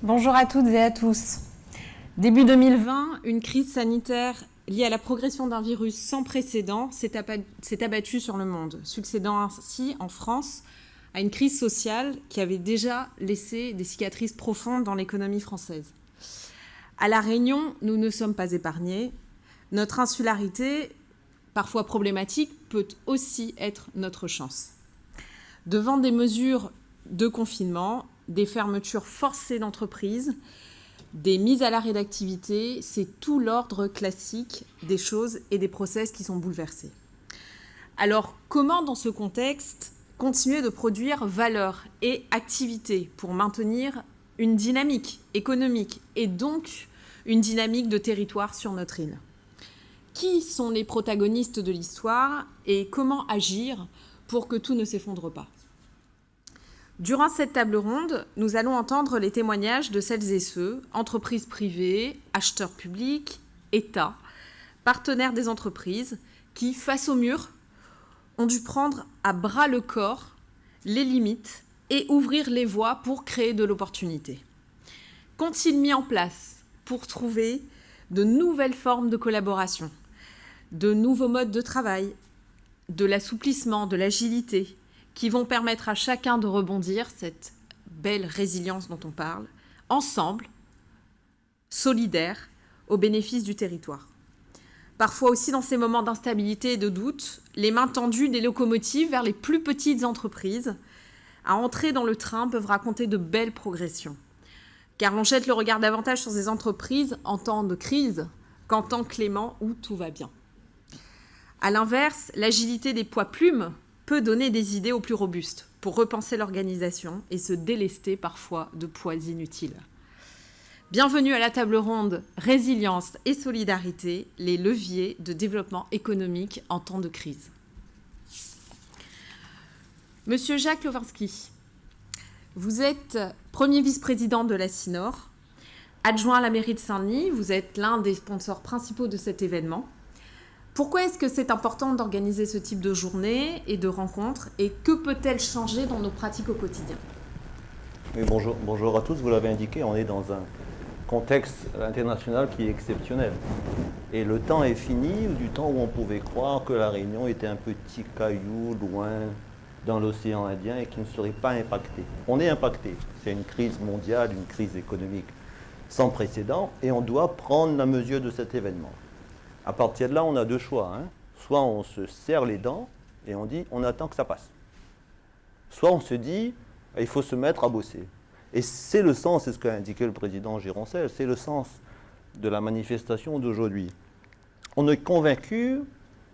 Bonjour à toutes et à tous. Début 2020, une crise sanitaire liée à la progression d'un virus sans précédent s'est abattue sur le monde, succédant ainsi en France à une crise sociale qui avait déjà laissé des cicatrices profondes dans l'économie française. À La Réunion, nous ne sommes pas épargnés. Notre insularité, parfois problématique, peut aussi être notre chance. Devant des mesures de confinement, des fermetures forcées d'entreprises, des mises à l'arrêt d'activité, c'est tout l'ordre classique des choses et des process qui sont bouleversés. Alors, comment, dans ce contexte, continuer de produire valeur et activité pour maintenir une dynamique économique et donc une dynamique de territoire sur notre île ? Qui sont les protagonistes de l'histoire et comment agir pour que tout ne s'effondre pas ? Durant cette table ronde, nous allons entendre les témoignages de celles et ceux, entreprises privées, acheteurs publics, États, partenaires des entreprises, qui, face au mur, ont dû prendre à bras le corps les limites et ouvrir les voies pour créer de l'opportunité. Qu'ont-ils mis en place pour trouver de nouvelles formes de collaboration, de nouveaux modes de travail, de l'assouplissement, de l'agilité, qui vont permettre à chacun de rebondir, cette belle résilience dont on parle, ensemble, solidaires, au bénéfice du territoire. Parfois aussi, dans ces moments d'instabilité et de doute, les mains tendues des locomotives vers les plus petites entreprises à entrer dans le train peuvent raconter de belles progressions. Car on jette le regard davantage sur ces entreprises en temps de crise qu'en temps clément où tout va bien. À l'inverse, l'agilité des poids-plumes peut donner des idées aux plus robustes pour repenser l'organisation et se délester parfois de poids inutiles. Bienvenue à la table ronde Résilience et solidarité, les leviers de développement économique en temps de crise. Monsieur Jacques Lovinski, vous êtes premier vice-président de la CINOR, adjoint à la mairie de Saint-Denis, vous êtes l'un des sponsors principaux de cet événement. Pourquoi est-ce que c'est important d'organiser ce type de journée et de rencontres et que peut-elle changer dans nos pratiques au quotidien ? Oui, bonjour à tous, vous l'avez indiqué, on est dans un contexte international qui est exceptionnel. Et le temps est fini du temps où on pouvait croire que la Réunion était un petit caillou loin dans l'océan Indien et qui ne serait pas impacté. On est impacté, c'est une crise mondiale, une crise économique sans précédent et on doit prendre la mesure de cet événement. À partir de là, on a deux choix. Soit on se serre les dents et on dit on attend que ça passe. Soit on se dit il faut se mettre à bosser. Et c'est le sens, c'est ce qu'a indiqué le président Gironcel, c'est le sens de la manifestation d'aujourd'hui. On est convaincu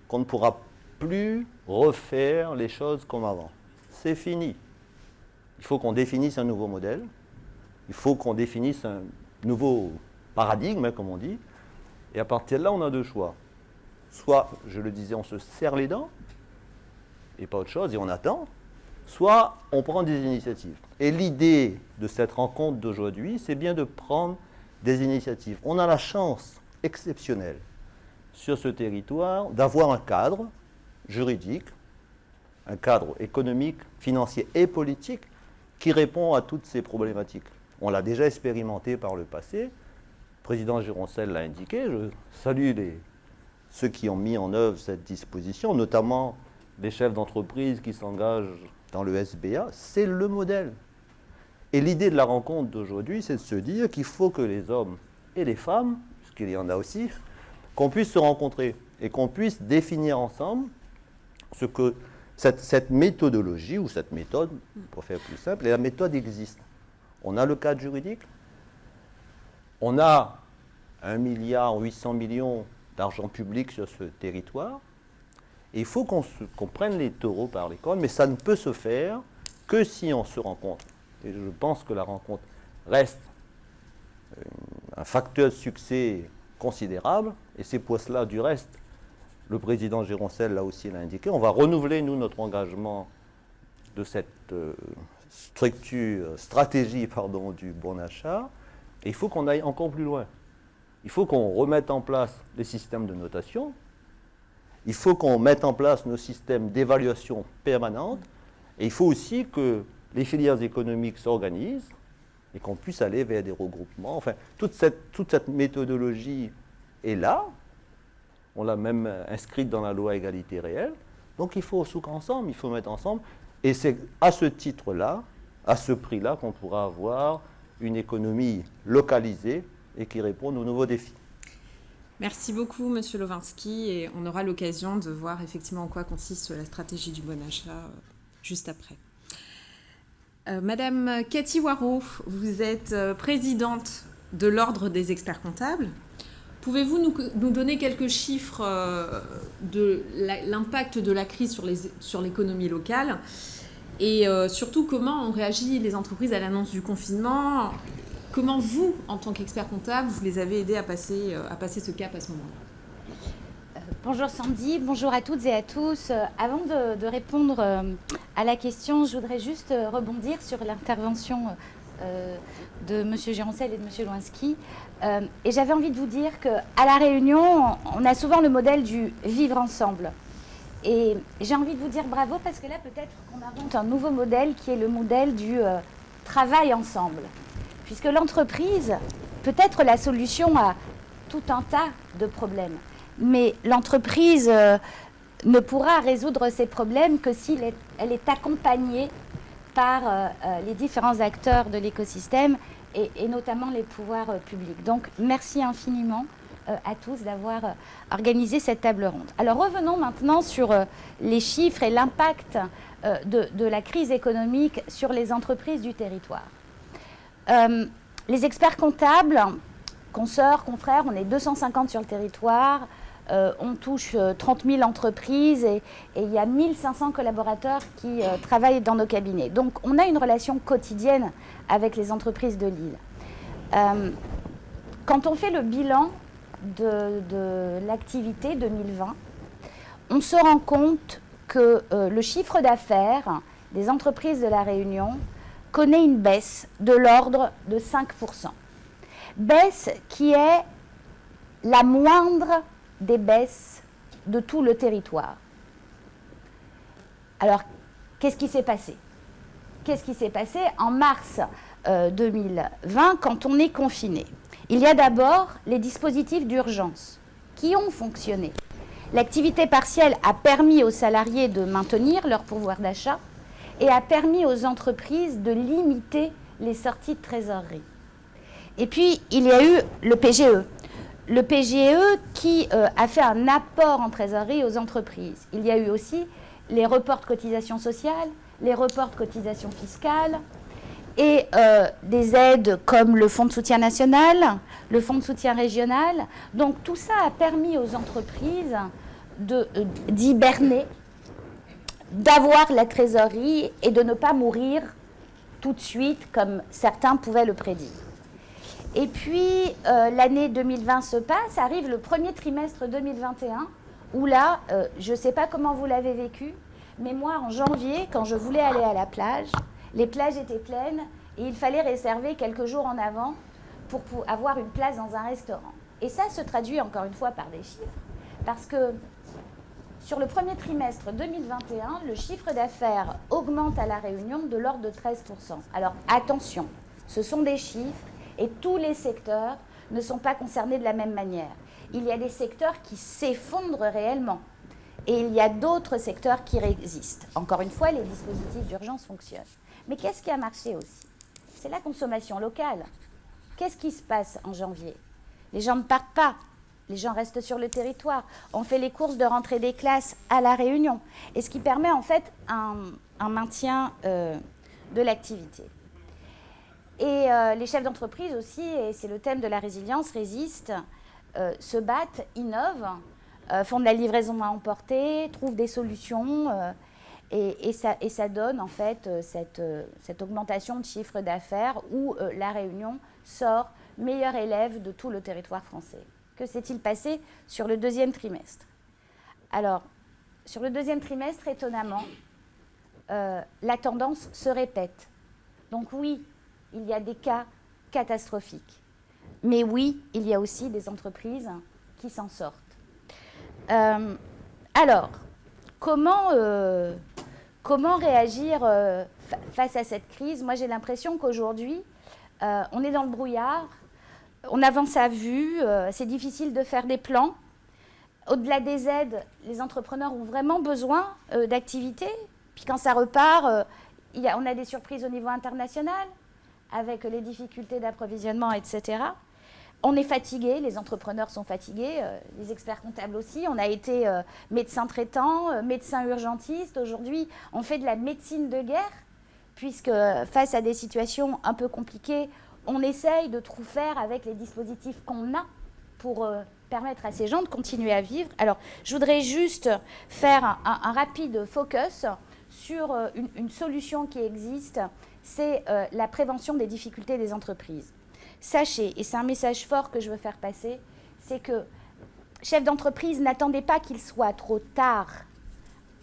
qu'on ne pourra plus refaire les choses comme avant. C'est fini. Il faut qu'on définisse un nouveau modèle. Il faut qu'on définisse un nouveau paradigme, comme on dit. Et à partir de là, on a deux choix. Soit, je le disais, on se serre les dents, et pas autre chose, et on attend. Soit, on prend des initiatives. Et l'idée de cette rencontre d'aujourd'hui, c'est bien de prendre des initiatives. On a la chance exceptionnelle sur ce territoire d'avoir un cadre juridique, un cadre économique, financier et politique qui répond à toutes ces problématiques. On l'a déjà expérimenté par le passé. Le président Gironcel l'a indiqué, je salue ceux qui ont mis en œuvre cette disposition, notamment les chefs d'entreprise qui s'engagent dans le SBA, c'est le modèle. Et l'idée de la rencontre d'aujourd'hui, c'est de se dire qu'il faut que les hommes et les femmes, parce qu'il y en a aussi, qu'on puisse se rencontrer et qu'on puisse définir ensemble ce que cette méthodologie ou cette méthode, pour faire plus simple, et la méthode existe. On a le cadre juridique, on a 1,8 milliard d'argent public sur ce territoire. Et il faut qu'on prenne les taureaux par les cornes, mais ça ne peut se faire que si on se rencontre. Et je pense que la rencontre reste un facteur de succès considérable. Et c'est pour cela, du reste, le président Gironcel l'a aussi indiqué, on va renouveler, nous, notre engagement de cette stratégie du bon achat. Et il faut qu'on aille encore plus loin. Il faut qu'on remette en place les systèmes de notation. Il faut qu'on mette en place nos systèmes d'évaluation permanente. Et il faut aussi que les filières économiques s'organisent et qu'on puisse aller vers des regroupements. Enfin, toute cette méthodologie est là. On l'a même inscrite dans la loi égalité réelle. Donc il faut souk ensemble, il faut mettre ensemble. Et c'est à ce titre-là, à ce prix-là, qu'on pourra avoir une économie localisée et qui réponde aux nouveaux défis. Merci beaucoup, Monsieur Lowinski, et on aura l'occasion de voir effectivement en quoi consiste la stratégie du bon achat juste après. Madame Cathy Waraud, vous êtes présidente de l'Ordre des experts comptables. Pouvez-vous nous donner quelques chiffres de l'impact de la crise sur l'économie locale et surtout comment ont réagi les entreprises à l'annonce du confinement? Comment vous, en tant qu'expert comptable, vous les avez aidés à passer ce cap à ce moment-là? Bonjour Sandy, bonjour à toutes et à tous. Avant de répondre à la question, je voudrais juste rebondir sur l'intervention de M. Géroncel et de M. Lowinski. Et j'avais envie de vous dire qu'à La Réunion, on a souvent le modèle du vivre ensemble. Et j'ai envie de vous dire bravo parce que là, peut-être qu'on invente un nouveau modèle qui est le modèle du travail ensemble. Puisque l'entreprise peut être la solution à tout un tas de problèmes. Mais l'entreprise ne pourra résoudre ces problèmes que si elle est accompagnée par les différents acteurs de l'écosystème et notamment les pouvoirs publics. Donc, merci infiniment à tous d'avoir organisé cette table ronde. Alors, revenons maintenant sur les chiffres et l'impact de la crise économique sur les entreprises du territoire. Les experts comptables, consoeurs, confrères, on est 250 sur le territoire, on touche 30 000 entreprises et il y a 1500 collaborateurs qui travaillent dans nos cabinets. Donc on a une relation quotidienne avec les entreprises de l'île. Quand on fait le bilan de l'activité 2020, on se rend compte que le chiffre d'affaires des entreprises de La Réunion connaît une baisse de l'ordre de 5%. Baisse qui est la moindre des baisses de tout le territoire. Alors, qu'est-ce qui s'est passé? Qu'est-ce qui s'est passé en mars 2020 quand on est confiné? Il y a d'abord les dispositifs d'urgence qui ont fonctionné. L'activité partielle a permis aux salariés de maintenir leur pouvoir d'achat et a permis aux entreprises de limiter les sorties de trésorerie. Et puis, il y a eu le PGE. Le PGE qui a fait un apport en trésorerie aux entreprises. Il y a eu aussi les reports de cotisations sociales, les reports de cotisations fiscales et des aides comme le Fonds de soutien national, le Fonds de soutien régional. Donc, tout ça a permis aux entreprises d'hiberner, d'avoir la trésorerie et de ne pas mourir tout de suite comme certains pouvaient le prédire. Et puis l'année 2020 se passe, arrive le premier trimestre 2021 où là, je ne sais pas comment vous l'avez vécu, mais moi en janvier, quand je voulais aller à la plage, les plages étaient pleines et il fallait réserver quelques jours en avant pour avoir une place dans un restaurant. Et ça se traduit encore une fois par des chiffres, parce que sur le premier trimestre 2021, le chiffre d'affaires augmente à La Réunion de l'ordre de 13%. Alors attention, ce sont des chiffres et tous les secteurs ne sont pas concernés de la même manière. Il y a des secteurs qui s'effondrent réellement et il y a d'autres secteurs qui résistent. Encore une fois, les dispositifs d'urgence fonctionnent. Mais qu'est-ce qui a marché aussi? C'est la consommation locale. Qu'est-ce qui se passe en janvier? Les gens ne partent pas. Les gens restent sur le territoire. On fait les courses de rentrée des classes à La Réunion. Et ce qui permet en fait un maintien de l'activité. Et les chefs d'entreprise aussi, et c'est le thème de la résilience, résistent, se battent, innovent, font de la livraison à emporter, trouvent des solutions. Et ça donne en fait cette augmentation de chiffre d'affaires où La Réunion sort meilleur élève de tout le territoire français. Que s'est-il passé sur le deuxième trimestre? Alors, sur le deuxième trimestre, étonnamment, la tendance se répète. Donc oui, il y a des cas catastrophiques. Mais oui, il y a aussi des entreprises qui s'en sortent. Alors, comment réagir face à cette crise? Moi, j'ai l'impression qu'aujourd'hui, on est dans le brouillard, on avance à vue, c'est difficile de faire des plans. Au-delà des aides, les entrepreneurs ont vraiment besoin d'activité. Puis quand ça repart, on a des surprises au niveau international, avec les difficultés d'approvisionnement, etc. On est fatigué, les entrepreneurs sont fatigués, les experts comptables aussi. On a été médecin traitant, médecin urgentiste. Aujourd'hui, on fait de la médecine de guerre, puisque face à des situations un peu compliquées, on essaye de tout faire avec les dispositifs qu'on a pour permettre à ces gens de continuer à vivre. Alors, je voudrais juste faire un rapide focus sur une solution qui existe, c'est la prévention des difficultés des entreprises. Sachez, et c'est un message fort que je veux faire passer, c'est que, chefs d'entreprise, n'attendez pas qu'il soit trop tard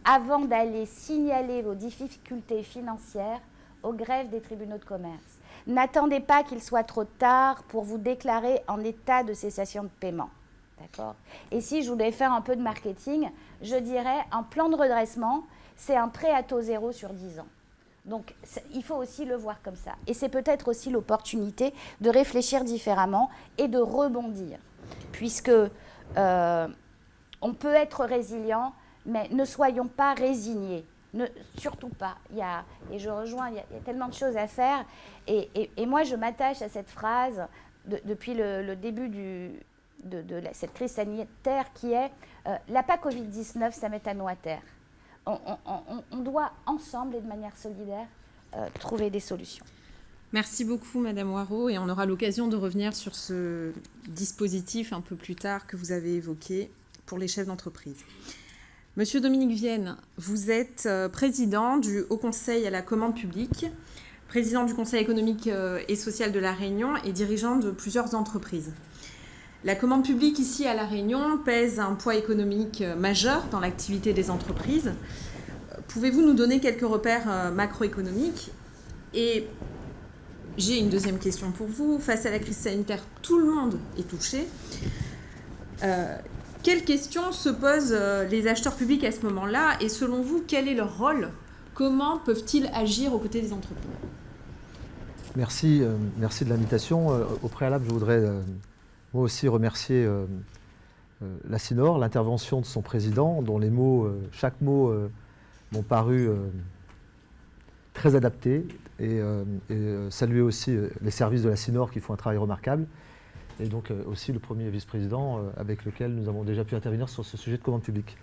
avant d'aller signaler vos difficultés financières aux greffes des tribunaux de commerce. N'attendez pas qu'il soit trop tard pour vous déclarer en état de cessation de paiement. D'accord ? Et si je voulais faire un peu de marketing, je dirais un plan de redressement, c'est un prêt à taux zéro sur 10 ans. Donc, il faut aussi le voir comme ça. Et c'est peut-être aussi l'opportunité de réfléchir différemment et de rebondir. Puisque on peut être résilient, mais ne soyons pas résignés. Surtout pas. Et je rejoins, il y a tellement de choses à faire. Et moi, je m'attache à cette phrase depuis le début de cette crise sanitaire qui est la PAC Covid-19, ça met à nous à terre. On doit ensemble et de manière solidaire trouver des solutions. Merci beaucoup Madame Hoareau, et on aura l'occasion de revenir sur ce dispositif un peu plus tard que vous avez évoqué pour les chefs d'entreprise. Monsieur Dominique Vienne, vous êtes président du Haut Conseil à la commande publique, président du Conseil économique et social de La Réunion et dirigeant de plusieurs entreprises. La commande publique ici à La Réunion pèse un poids économique majeur dans l'activité des entreprises. Pouvez-vous nous donner quelques repères macroéconomiques ? Et j'ai une deuxième question pour vous. Face à la crise sanitaire, tout le monde est touché. Quelles questions se posent les acheteurs publics à ce moment-là ? Et selon vous, quel est leur rôle ? Comment peuvent-ils agir aux côtés des entrepreneurs ? Merci de l'invitation. Au préalable, je voudrais moi aussi remercier la CINOR, l'intervention de son président, dont les mots, chaque mot m'ont paru très adaptés, et saluer aussi les services de la CINOR qui font un travail remarquable, et donc aussi le premier vice-président avec lequel nous avons déjà pu intervenir sur ce sujet de commande publique.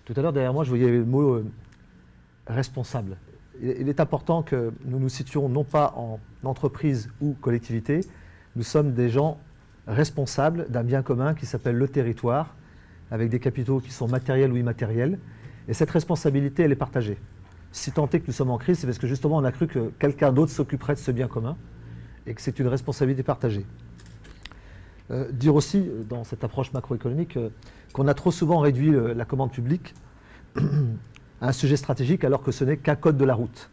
Tout à l'heure, derrière moi, je voyais le mot responsable. Il est important que nous nous situions non pas en entreprise ou collectivité, nous sommes des gens responsables d'un bien commun qui s'appelle le territoire, avec des capitaux qui sont matériels ou immatériels. Et cette responsabilité, elle est partagée. Si tant est que nous sommes en crise, c'est parce que justement on a cru que quelqu'un d'autre s'occuperait de ce bien commun et que c'est une responsabilité partagée. Dire aussi, dans cette approche macroéconomique, qu'on a trop souvent réduit la commande publique à un sujet stratégique alors que ce n'est qu'un code de la route.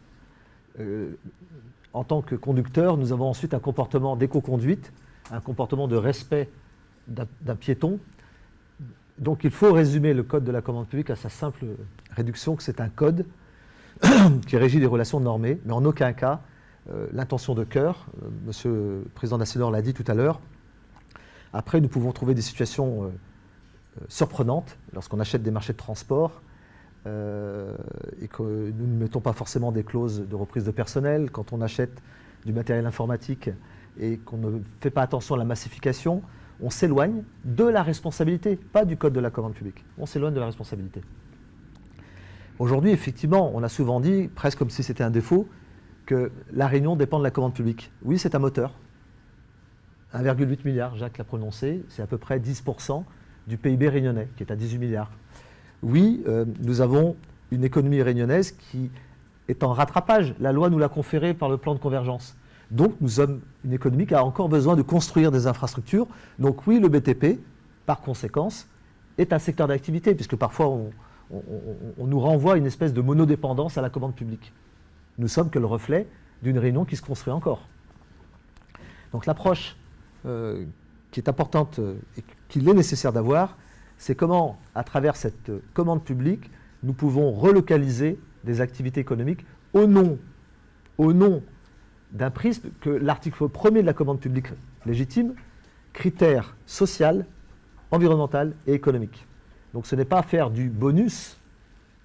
En tant que conducteur, nous avons ensuite un comportement d'éco-conduite, un comportement de respect d'un piéton. Donc il faut résumer le code de la commande publique à sa simple réduction, que c'est un code qui régit les relations normées, mais en aucun cas l'intention de cœur. Monsieur le président de la CINOR l'a dit tout à l'heure. Après, nous pouvons trouver des situations surprenantes lorsqu'on achète des marchés de transport et que nous ne mettons pas forcément des clauses de reprise de personnel, quand on achète du matériel informatique et qu'on ne fait pas attention à la massification, on s'éloigne de la responsabilité, pas du code de la commande publique. On s'éloigne de la responsabilité. Aujourd'hui, effectivement, on a souvent dit, presque comme si c'était un défaut, que La Réunion dépend de la commande publique. Oui, c'est un moteur. 1,8 milliard, Jacques l'a prononcé, c'est à peu près 10% du PIB réunionnais, qui est à 18 milliards. Oui, nous avons une économie réunionnaise qui est en rattrapage. La loi nous l'a conféré par le plan de convergence. Donc, nous sommes une économie qui a encore besoin de construire des infrastructures. Donc oui, le BTP, par conséquence, est un secteur d'activité, puisque parfois on nous renvoie à une espèce de monodépendance à la commande publique. Nous sommes que le reflet d'une Réunion qui se construit encore. Donc l'approche qui est importante et qu'il est nécessaire d'avoir, c'est comment, à travers cette commande publique, nous pouvons relocaliser des activités économiques au nom d'un prisme que l'article 1er de la commande publique légitime, critères social, environnemental et économique. Donc ce n'est pas faire du bonus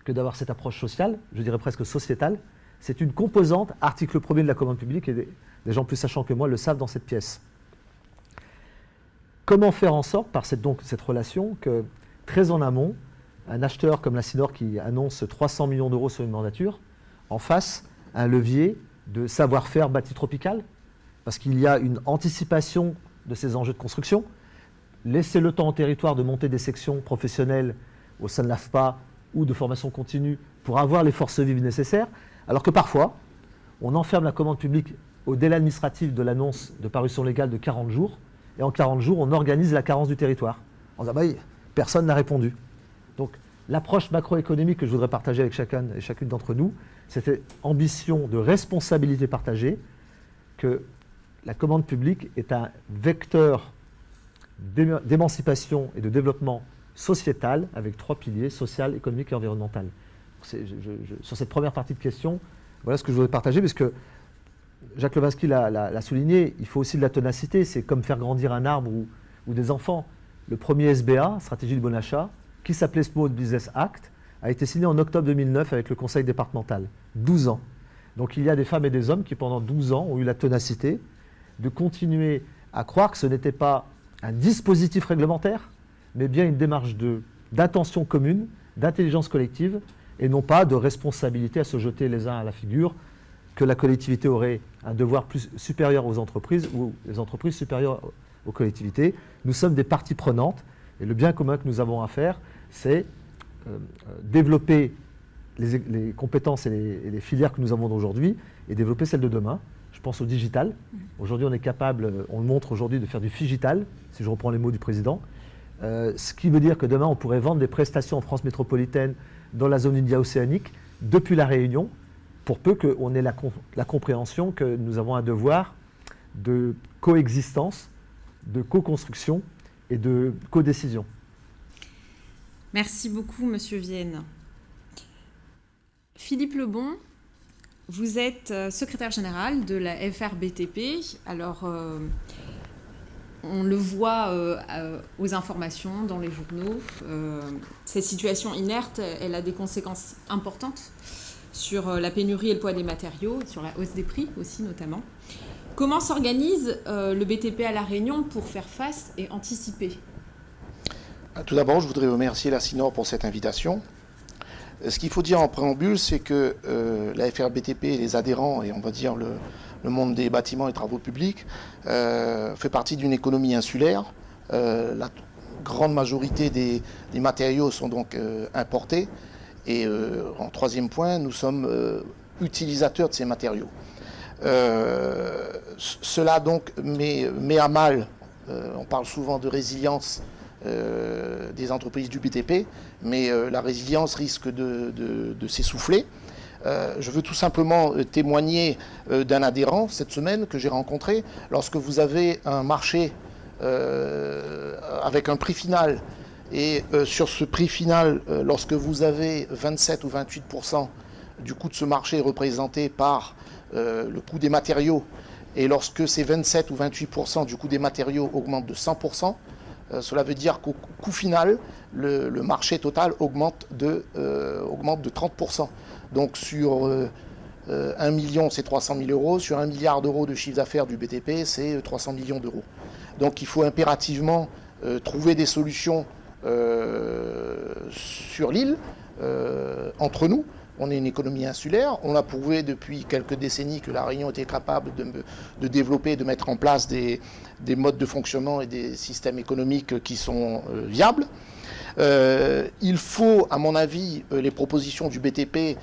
que d'avoir cette approche sociale, je dirais presque sociétale, c'est une composante, article 1er de la commande publique, et des gens plus sachants que moi le savent dans cette pièce. Comment faire en sorte, par cette relation, que très en amont, un acheteur comme la Cinor qui annonce 300 millions d'euros sur une mandature, en face un levier de savoir-faire bâti tropical, parce qu'il y a une anticipation de ces enjeux de construction, laisser le temps au territoire de monter des sections professionnelles au sein de l'AFPA ou de formation continue pour avoir les forces vives nécessaires, alors que parfois, on enferme la commande publique au délai administratif de l'annonce de parution légale de 40 jours, et en 40 jours, on organise la carence du territoire. En disant, personne n'a répondu. Donc, l'approche macroéconomique que je voudrais partager avec chacun et chacune d'entre nous, c'est cette ambition de responsabilité partagée, que la commande publique est un vecteur d'émancipation et de développement sociétal avec 3 piliers, social, économique et environnemental. Sur cette première partie de question, voilà ce que je voudrais partager, parce que Jacques Levinsky l'a souligné, il faut aussi de la ténacité, c'est comme faire grandir un arbre ou des enfants. Le premier SBA, Stratégie du bon achat, qui s'appelait Small Business Act, a été signé en octobre 2009 avec le conseil départemental. 12 ans. Donc il y a des femmes et des hommes qui pendant 12 ans ont eu la ténacité de continuer à croire que ce n'était pas un dispositif réglementaire, mais bien une démarche d'intention commune, d'intelligence collective, et non pas de responsabilité à se jeter les uns à la figure, que la collectivité aurait un devoir plus supérieur aux entreprises ou les entreprises supérieures aux collectivités. Nous sommes des parties prenantes, et le bien commun que nous avons à faire, c'est développer les compétences et les filières que nous avons aujourd'hui, et développer celles de demain. Je pense au digital. Aujourd'hui, on est capable, on le montre aujourd'hui, de faire du figital, si je reprends les mots du président. Ce qui veut dire que demain, on pourrait vendre des prestations en France métropolitaine, dans la zone india-océanique, depuis la Réunion, pour peu qu'on ait la compréhension que nous avons un devoir de coexistence, de co-construction et de co-décision. Merci beaucoup, Monsieur Vienne. Philippe Lebon, vous êtes secrétaire général de la FRBTP. Alors, on le voit aux informations, dans les journaux. Cette situation inerte, elle a des conséquences importantes sur la pénurie et le poids des matériaux, sur la hausse des prix aussi notamment. Comment s'organise le BTP à La Réunion pour faire face et anticiper ? Tout d'abord, je voudrais remercier la Cinor pour cette invitation. Ce qu'il faut dire en préambule, c'est que la FRBTP et les adhérents, et on va dire le monde des bâtiments et travaux publics, fait partie d'une économie insulaire. La grande majorité des matériaux sont donc importés. Et en troisième point, nous sommes utilisateurs de ces matériaux. Cela donc met à mal, on parle souvent de résilience des entreprises du BTP, mais la résilience risque de s'essouffler. Je veux tout simplement témoigner d'un adhérent cette semaine que j'ai rencontré. Lorsque vous avez un marché avec un prix final, et sur ce prix final, lorsque vous avez 27 ou 28% du coût de ce marché représenté par le coût des matériaux, et lorsque ces 27 ou 28% du coût des matériaux augmentent de 100%, cela veut dire qu'au coût final, le marché total augmente de 30%. Donc sur 1 million, c'est 300 000 euros. Sur 1 milliard d'euros de chiffre d'affaires du BTP, c'est 300 millions d'euros. Donc il faut impérativement trouver des solutions sur l'île, entre nous. On est une économie insulaire. On a prouvé depuis quelques décennies que la Réunion était capable de développer, de mettre en place des modes de fonctionnement et des systèmes économiques qui sont viables. Il faut, à mon avis, les propositions du BTP,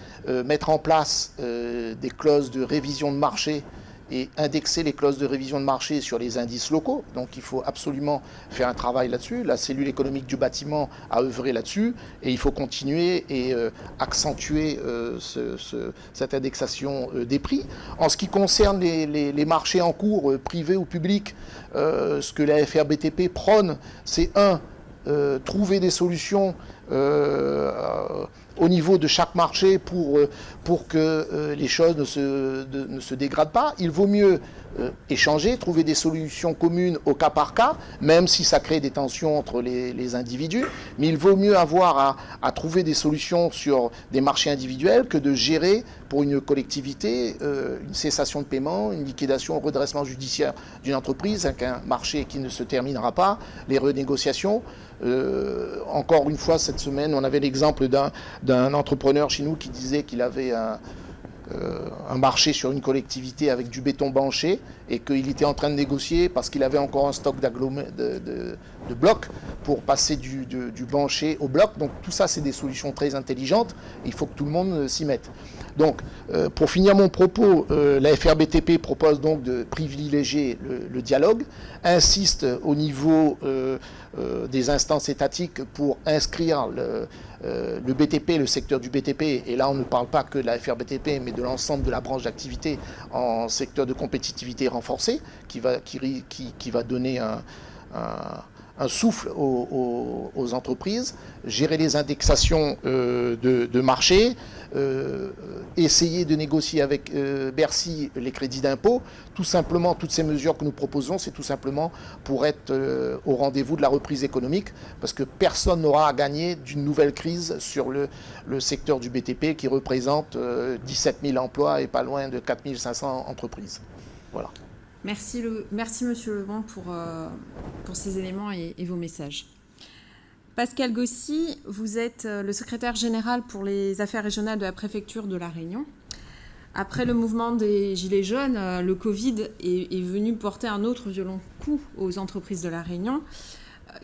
mettre en place des clauses de révision de marché et indexer les clauses de révision de marché sur les indices locaux. Donc il faut absolument faire un travail là-dessus. La cellule économique du bâtiment a œuvré là-dessus et il faut continuer et accentuer cette indexation des prix. En ce qui concerne les marchés en cours, privés ou publics, ce que la FRBTP prône, c'est trouver des solutions au niveau de chaque marché pour que les choses ne se dégradent pas. Il vaut mieux échanger, trouver des solutions communes au cas par cas, même si ça crée des tensions entre les individus. Mais il vaut mieux avoir à trouver des solutions sur des marchés individuels que de gérer pour une collectivité une cessation de paiement, une liquidation, un redressement judiciaire d'une entreprise avec un marché qui ne se terminera pas, les renégociations. Encore une fois, cette semaine, on avait l'exemple d'un entrepreneur chez nous qui disait qu'il avait un marché sur une collectivité avec du béton banché et qu'il était en train de négocier parce qu'il avait encore un stock de blocs pour passer du banché au bloc. Donc tout ça, c'est des solutions très intelligentes. Il faut que tout le monde s'y mette. Donc, pour finir mon propos, la FRBTP propose donc de privilégier le dialogue, insiste au niveau des instances étatiques pour inscrire le BTP, le secteur du BTP, et là on ne parle pas que de la FRBTP, mais de l'ensemble de la branche d'activité en secteur de compétitivité renforcée, qui va donner un souffle aux entreprises, gérer les indexations de marché, essayer de négocier avec Bercy les crédits d'impôt. Tout simplement, toutes ces mesures que nous proposons, c'est tout simplement pour être au rendez-vous de la reprise économique, parce que personne n'aura à gagner d'une nouvelle crise sur le secteur du BTP qui représente 17 000 emplois et pas loin de 4 500 entreprises. Voilà. Merci Monsieur Lebon pour ces éléments et vos messages. Pascal Gossy, vous êtes le secrétaire général pour les affaires régionales de la préfecture de La Réunion. Après le mouvement des Gilets jaunes, le Covid est venu porter un autre violent coup aux entreprises de La Réunion.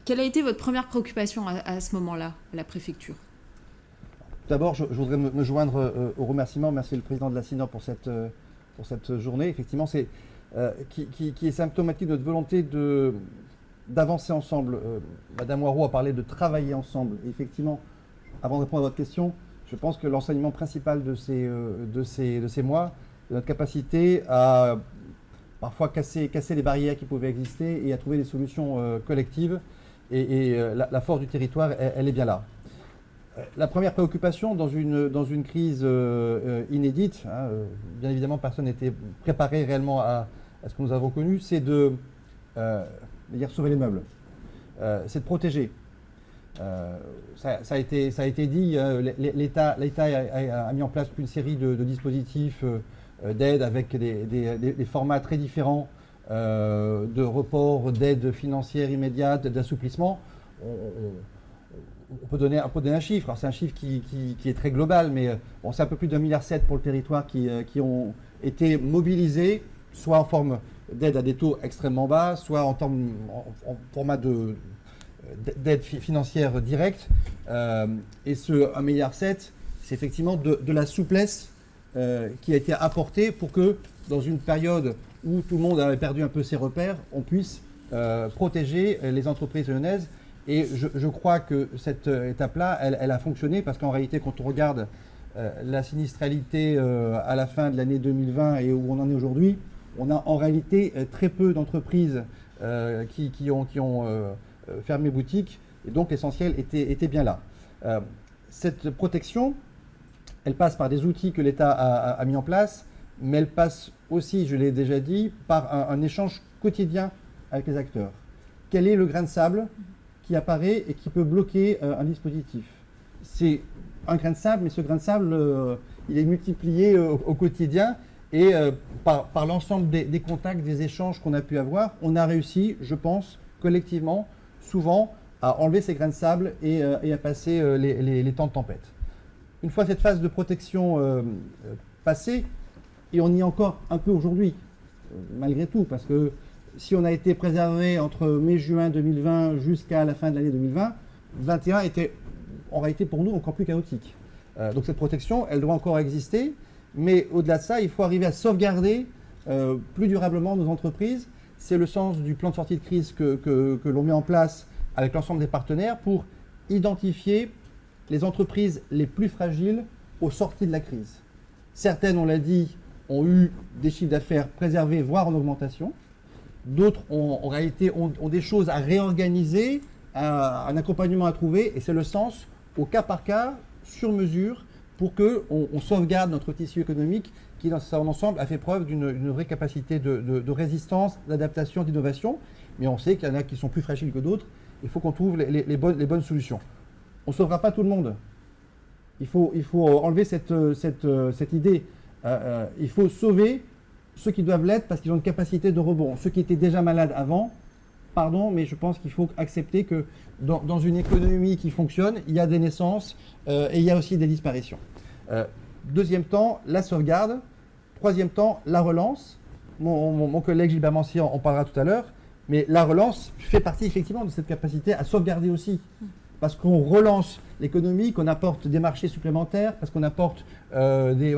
Quelle a été votre première préoccupation à ce moment-là, à la préfecture ? D'abord, je voudrais me joindre au remerciement. Merci le président de la CINOR pour cette journée. Effectivement, c'est qui est symptomatique de notre volonté d'avancer ensemble. Madame Waro a parlé de travailler ensemble. Et effectivement, avant de répondre à votre question, je pense que l'enseignement principal de ces mois, c'est notre capacité à parfois casser les barrières qui pouvaient exister et à trouver des solutions collectives. Et la force du territoire, elle est bien là. La première préoccupation dans une crise inédite, bien évidemment personne n'était préparé réellement à ce que nous avons connu, c'est de sauver les meubles, c'est de protéger. Ça a été dit, l'État a mis en place une série de dispositifs d'aide avec des formats très différents, de report, d'aide financière immédiate, d'assouplissement. On peut donner un chiffre. Alors c'est un chiffre qui est très global, mais c'est un peu plus d'1,7 milliard pour le territoire qui ont été mobilisés, soit en forme d'aide à des taux extrêmement bas, soit en format d'aide financière directe. Et ce 1,7 milliard, c'est effectivement de la souplesse qui a été apportée pour que, dans une période où tout le monde avait perdu un peu ses repères, on puisse protéger les entreprises lyonnaises. Et je crois que cette étape-là, elle a fonctionné parce qu'en réalité, quand on regarde la sinistralité à la fin de l'année 2020 et où on en est aujourd'hui, on a en réalité très peu d'entreprises qui ont fermé boutique. Et donc l'essentiel était bien là. Cette protection, elle passe par des outils que l'État a mis en place, mais elle passe aussi, je l'ai déjà dit, par un échange quotidien avec les acteurs. Quel est le grain de sable qui apparaît et qui peut bloquer un dispositif? C'est un grain de sable, mais ce grain de sable, il est multiplié au quotidien. Et par l'ensemble des contacts, des échanges qu'on a pu avoir, on a réussi, je pense, collectivement, souvent, à enlever ces grains de sable et à passer les temps de tempête. Une fois cette phase de protection passée, et on y est encore un peu aujourd'hui, malgré tout, parce que si on a été préservé entre mai-juin 2020 jusqu'à la fin de l'année 2020, 2021 était en réalité pour nous encore plus chaotique. Donc cette protection, elle doit encore exister, mais au-delà de ça, il faut arriver à sauvegarder plus durablement nos entreprises. C'est le sens du plan de sortie de crise que l'on met en place avec l'ensemble des partenaires pour identifier les entreprises les plus fragiles aux sorties de la crise. Certaines, on l'a dit, ont eu des chiffres d'affaires préservés, voire en augmentation. D'autres, en réalité, ont des choses à réorganiser, un accompagnement à trouver, et c'est le sens, au cas par cas, sur mesure pour qu'on sauvegarde notre tissu économique qui, dans son ensemble, a fait preuve d'une vraie capacité de résistance, d'adaptation, d'innovation. Mais on sait qu'il y en a qui sont plus fragiles que d'autres. Il faut qu'on trouve les bonnes solutions. On ne sauvera pas tout le monde. Il faut enlever cette idée. Il faut sauver ceux qui doivent l'être parce qu'ils ont une capacité de rebond. Ceux qui étaient déjà malades avant, pardon, mais je pense qu'il faut accepter que dans une économie qui fonctionne, il y a des naissances et il y a aussi des disparitions. Deuxième temps, la sauvegarde. Troisième temps, la relance. Mon collègue Gilbert Mansier en parlera tout à l'heure. Mais la relance fait partie effectivement de cette capacité à sauvegarder aussi. Parce qu'on relance l'économie, qu'on apporte des marchés supplémentaires, parce qu'on apporte des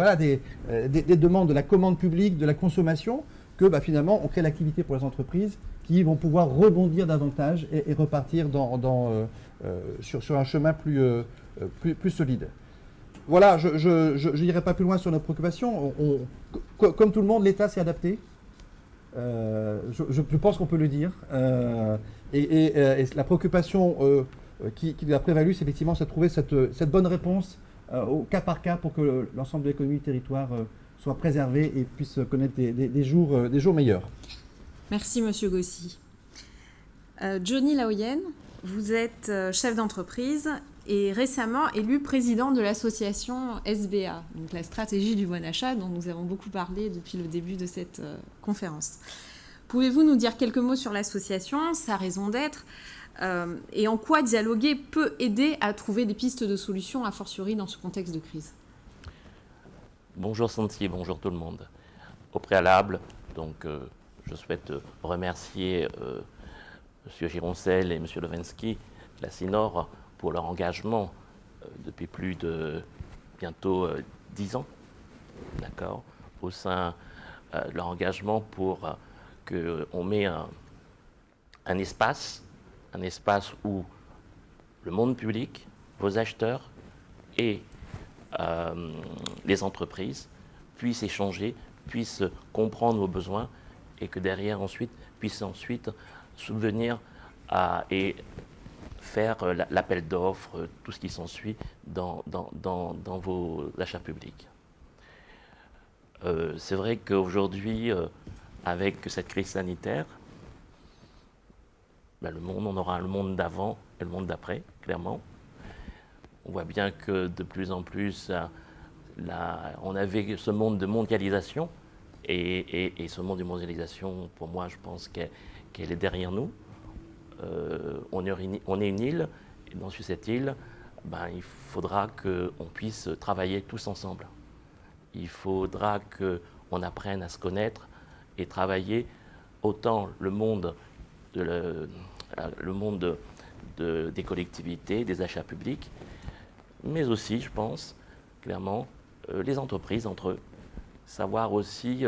demandes de la commande publique, de la consommation, que finalement on crée l'activité pour les entreprises qui vont pouvoir rebondir davantage et repartir sur un chemin plus solide. Voilà, je n'irai pas plus loin sur nos préoccupations. Comme tout le monde, l'État s'est adapté. Je pense qu'on peut le dire. Et la préoccupation qui a prévalu, c'est effectivement de trouver cette bonne réponse au cas par cas pour que l'ensemble de l'économie du territoire soit préservé et puisse connaître des jours meilleurs. Merci, Monsieur Gossy. Johnny Laoyen, vous êtes chef d'entreprise et récemment élu président de l'association SBA, donc la stratégie du bon achat dont nous avons beaucoup parlé depuis le début de cette conférence. Pouvez-vous nous dire quelques mots sur l'association, sa raison d'être et en quoi dialoguer peut aider à trouver des pistes de solutions, a fortiori dans ce contexte de crise? Bonjour Santi, bonjour tout le monde. Au préalable, donc, je souhaite remercier M. Gironcel et M. Levensky, la CINOR, pour leur engagement depuis plus de bientôt 10 ans, d'accord, au sein de leur engagement pour qu'on met un espace où le monde public, vos acheteurs et les entreprises puissent échanger, puissent comprendre vos besoins et que derrière puissent ensuite subvenir et faire l'appel d'offres, tout ce qui s'ensuit dans vos achats publics. C'est vrai qu'aujourd'hui, avec cette crise sanitaire, on aura le monde d'avant et le monde d'après, clairement. On voit bien que de plus en plus, on avait ce monde de mondialisation, et ce monde de mondialisation, pour moi, je pense qu'elle est derrière nous. On est une île, et sur cette île, il faudra qu'on puisse travailler tous ensemble. Il faudra qu'on apprenne à se connaître et travailler autant le monde des collectivités, des achats publics, mais aussi, je pense, clairement, les entreprises entre eux. Savoir aussi,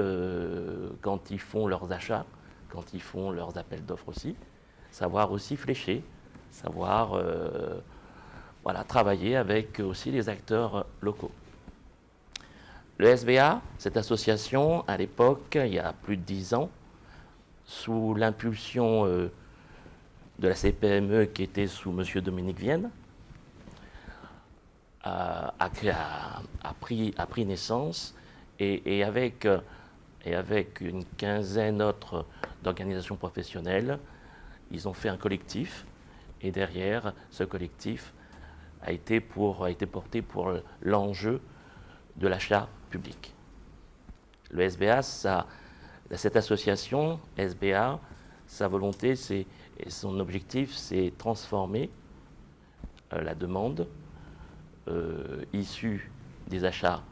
quand ils font leurs achats, quand ils font leurs appels d'offres aussi, savoir aussi flécher, savoir travailler avec aussi les acteurs locaux. Le SBA, cette association, à l'époque, il y a plus de 10 ans, sous l'impulsion de la CPME qui était sous M. Dominique Vienne, a pris naissance et avec une quinzaine d'autres d'organisations professionnelles, ils ont fait un collectif et derrière ce collectif a été porté pour l'enjeu de l'achat public. Le SBA, cette association SBA, sa volonté et son objectif, c'est transformer la demande issue des achats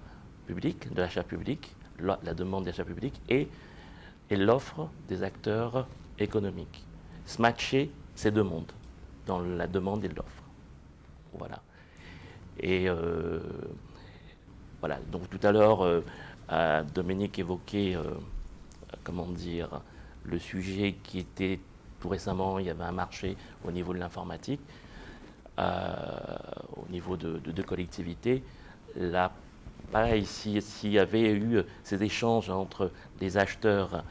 publics, de l'achat public, la demande d'achat public et l'offre des acteurs économiques. Se matcher ces deux mondes dans la demande et l'offre. Voilà. Et voilà. Donc tout à l'heure, Dominique évoquait, le sujet qui était tout récemment, il y avait un marché au niveau de l'informatique, au niveau de collectivités. Là, pareil, s'il y avait eu ces échanges entre les acheteurs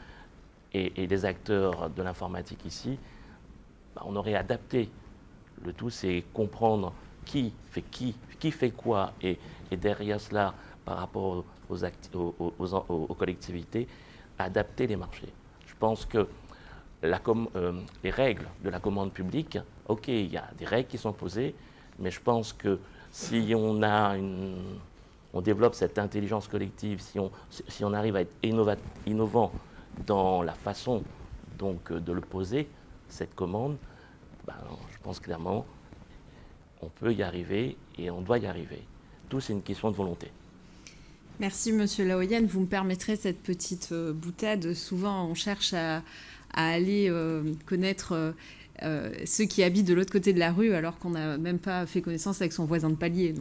et les acteurs de l'informatique ici, on aurait adapté. Le tout, c'est comprendre qui fait quoi, et derrière cela, par rapport aux collectivités, adapter les marchés. Je pense que les règles de la commande publique, ok, il y a des règles qui sont posées, mais je pense que si on développe cette intelligence collective, si on arrive à être innovant dans la façon donc de le poser, cette commande, je pense clairement on peut y arriver et on doit y arriver. Tout, c'est une question de volonté. Merci Monsieur Laoyenne, vous me permettrez cette petite boutade. Souvent on cherche à aller connaître ceux qui habitent de l'autre côté de la rue alors qu'on n'a même pas fait connaissance avec son voisin de palier.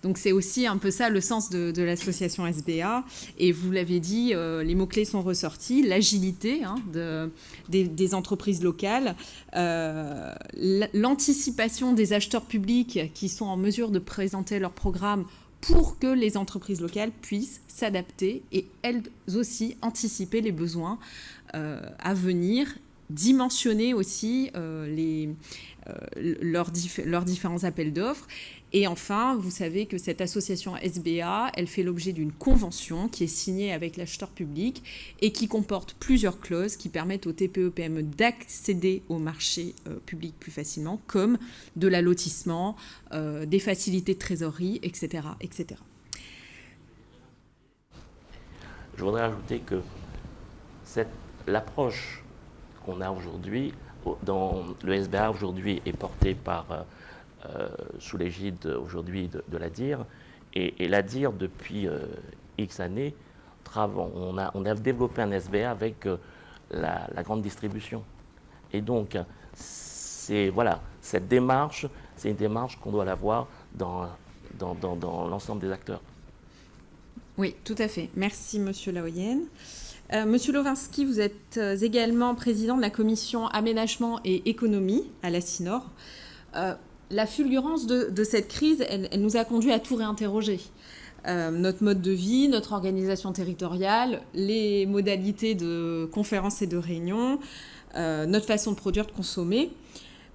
Donc c'est aussi un peu ça le sens de l'association SBA. Et vous l'avez dit, les mots-clés sont ressortis, l'agilité des entreprises locales, l'anticipation des acheteurs publics qui sont en mesure de présenter leurs programmes pour que les entreprises locales puissent s'adapter et elles aussi anticiper les besoins à venir, dimensionner aussi leurs différents appels d'offres. Et enfin, vous savez que cette association SBA, elle fait l'objet d'une convention qui est signée avec l'acheteur public et qui comporte plusieurs clauses qui permettent aux TPE-PME d'accéder au marché public plus facilement, comme de l'allotissement, des facilités de trésorerie, etc., etc. Je voudrais ajouter que l'approche qu'on a aujourd'hui, dans le SBA aujourd'hui est portée par sous l'égide aujourd'hui de l'ADIR, et l'ADIR depuis X années, on a développé un SBA avec la grande distribution. Et donc, cette démarche, c'est une démarche qu'on doit l'avoir dans l'ensemble des acteurs. Oui, tout à fait. Merci Monsieur Laoyenne. Monsieur Lowinski, vous êtes également président de la commission aménagement et économie à la CINOR. La fulgurance de cette crise, elle nous a conduit à tout réinterroger. Notre mode de vie, notre organisation territoriale, les modalités de conférences et de réunions, notre façon de produire, de consommer.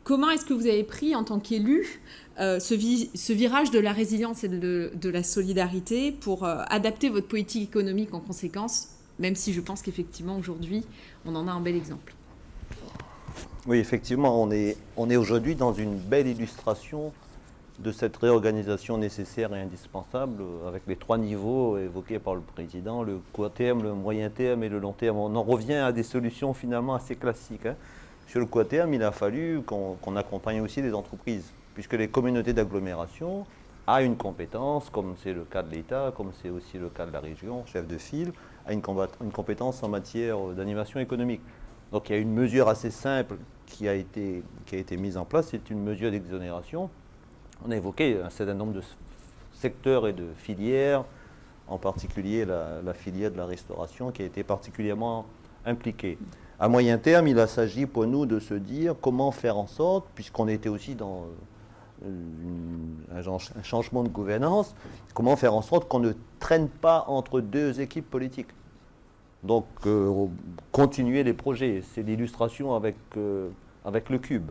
Comment est-ce que vous avez pris, en tant qu'élu, ce virage de la résilience et de la solidarité pour adapter votre politique économique en conséquence, même si je pense qu'effectivement, aujourd'hui, on en a un bel exemple? Oui, effectivement, on est aujourd'hui dans une belle illustration de cette réorganisation nécessaire et indispensable avec les 3 niveaux évoqués par le président, le court terme, le moyen terme et le long terme. On en revient à des solutions finalement assez classiques. Sur le court terme, il a fallu qu'on accompagne aussi les entreprises, puisque les communautés d'agglomération a une compétence, comme c'est le cas de l'État, comme c'est aussi le cas de la région, chef de file, a une compétence en matière d'animation économique. Donc il y a une mesure assez simple qui a été mise en place, c'est une mesure d'exonération. On a évoqué un certain nombre de secteurs et de filières, en particulier la filière de la restauration qui a été particulièrement impliquée. À moyen terme, il s'agit pour nous de se dire comment faire en sorte, puisqu'on était aussi dans un changement de gouvernance, comment faire en sorte qu'on ne traîne pas entre 2 équipes politiques. Donc, continuer les projets, c'est l'illustration avec le cube.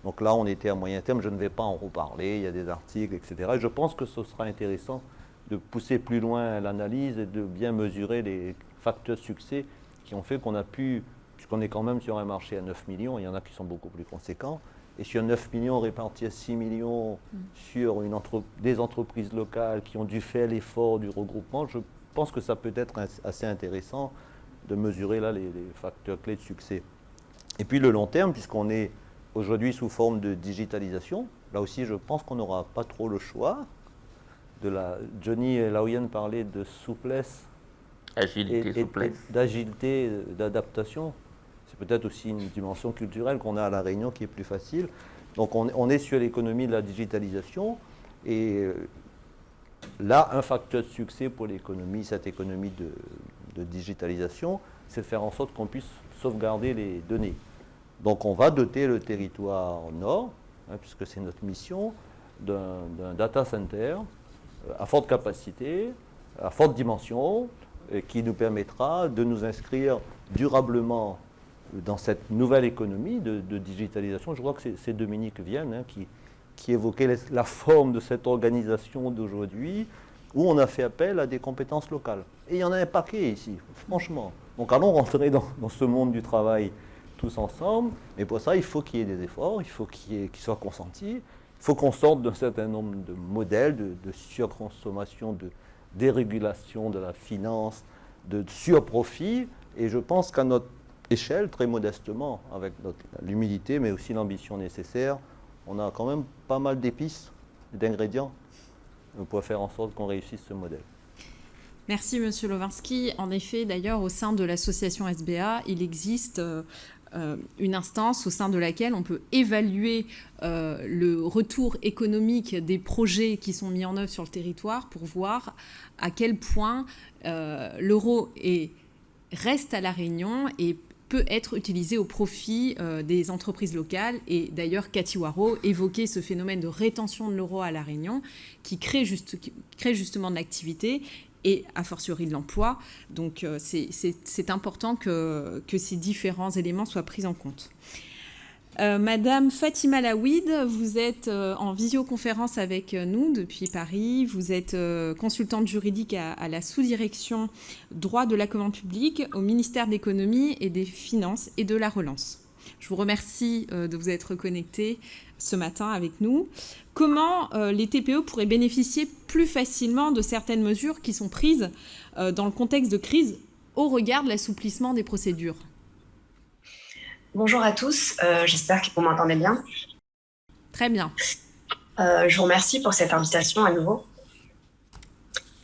Donc là, on était à moyen terme, je ne vais pas en reparler, il y a des articles, etc. Et je pense que ce sera intéressant de pousser plus loin l'analyse et de bien mesurer les facteurs de succès qui ont fait qu'on a pu, puisqu'on est quand même sur un marché à 9 millions, il y en a qui sont beaucoup plus conséquents, et sur 9 millions répartis à 6 millions sur des entreprises locales qui ont dû faire l'effort du regroupement, je pense que ça peut être assez intéressant de mesurer là les facteurs clés de succès. Et puis le long terme, puisqu'on est aujourd'hui sous forme de digitalisation, là aussi je pense qu'on n'aura pas trop le choix. Johnny Laoyenne parlait de souplesse, d'agilité, d'adaptation. C'est peut-être aussi une dimension culturelle qu'on a à La Réunion qui est plus facile. Donc on est sur l'économie de la digitalisation et là, un facteur de succès pour l'économie, cette économie de digitalisation, c'est de faire en sorte qu'on puisse sauvegarder les données. Donc on va doter le territoire nord, puisque c'est notre mission, d'un data center à forte capacité, à forte dimension, qui nous permettra de nous inscrire durablement dans cette nouvelle économie de digitalisation. Je crois que c'est Dominique Vienne qui évoquait la forme de cette organisation d'aujourd'hui, où on a fait appel à des compétences locales. Et il y en a un paquet ici, franchement. Donc allons rentrer dans ce monde du travail tous ensemble, mais pour ça, il faut qu'il y ait des efforts, il faut qu'ils soient consentis, il faut qu'on sorte d'un certain nombre de modèles de surconsommation, de dérégulation de la finance, de surprofit, et je pense qu'à notre échelle, très modestement, avec l'humilité, mais aussi l'ambition nécessaire, on a quand même pas mal d'épices, d'ingrédients pour faire en sorte qu'on réussisse ce modèle. Merci Monsieur Lovinski. En effet, d'ailleurs, au sein de l'association SBA, il existe une instance au sein de laquelle on peut évaluer le retour économique des projets qui sont mis en œuvre sur le territoire pour voir à quel point l'euro reste à La Réunion et peut être utilisé au profit des entreprises locales. Et d'ailleurs, Cathy Waro évoquait ce phénomène de rétention de l'euro à La Réunion qui crée justement de l'activité et a fortiori de l'emploi. Donc c'est important que ces différents éléments soient pris en compte. Madame Fatima Lawid, vous êtes en visioconférence avec nous depuis Paris. Vous êtes consultante juridique à la sous-direction droit de la commande publique au ministère de l'économie et des finances et de la relance. Je vous remercie de vous être connectée ce matin avec nous. Comment les TPE pourraient bénéficier plus facilement de certaines mesures qui sont prises dans le contexte de crise au regard de l'assouplissement des procédures ? Bonjour à tous, j'espère que vous m'entendez bien. Très bien. Je vous remercie pour cette invitation à nouveau.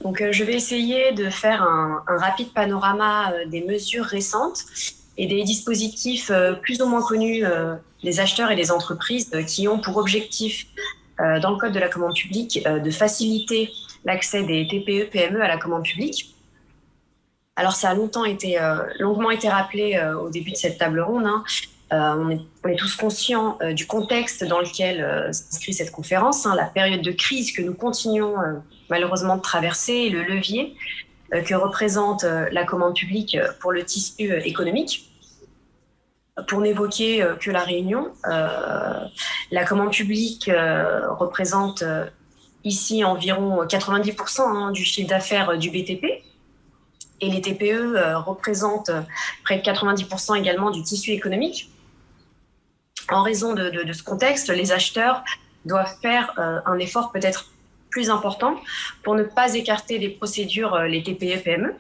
Donc, je vais essayer de faire un rapide panorama des mesures récentes et des dispositifs plus ou moins connus des acheteurs et des entreprises qui ont pour objectif, dans le Code de la commande publique, de faciliter l'accès des TPE-PME à la commande publique. Alors, ça a longuement été rappelé au début de cette table ronde. On est tous conscients du contexte dans lequel s'inscrit cette conférence, la période de crise que nous continuons malheureusement de traverser et le levier que représente la commande publique pour le tissu économique. Pour n'évoquer que La Réunion, la commande publique représente ici environ 90% du chiffre d'affaires du BTP. Et les TPE représentent près de 90% également du tissu économique. En raison de ce contexte, les acheteurs doivent faire un effort peut-être plus important pour ne pas écarter des procédures les TPE-PME.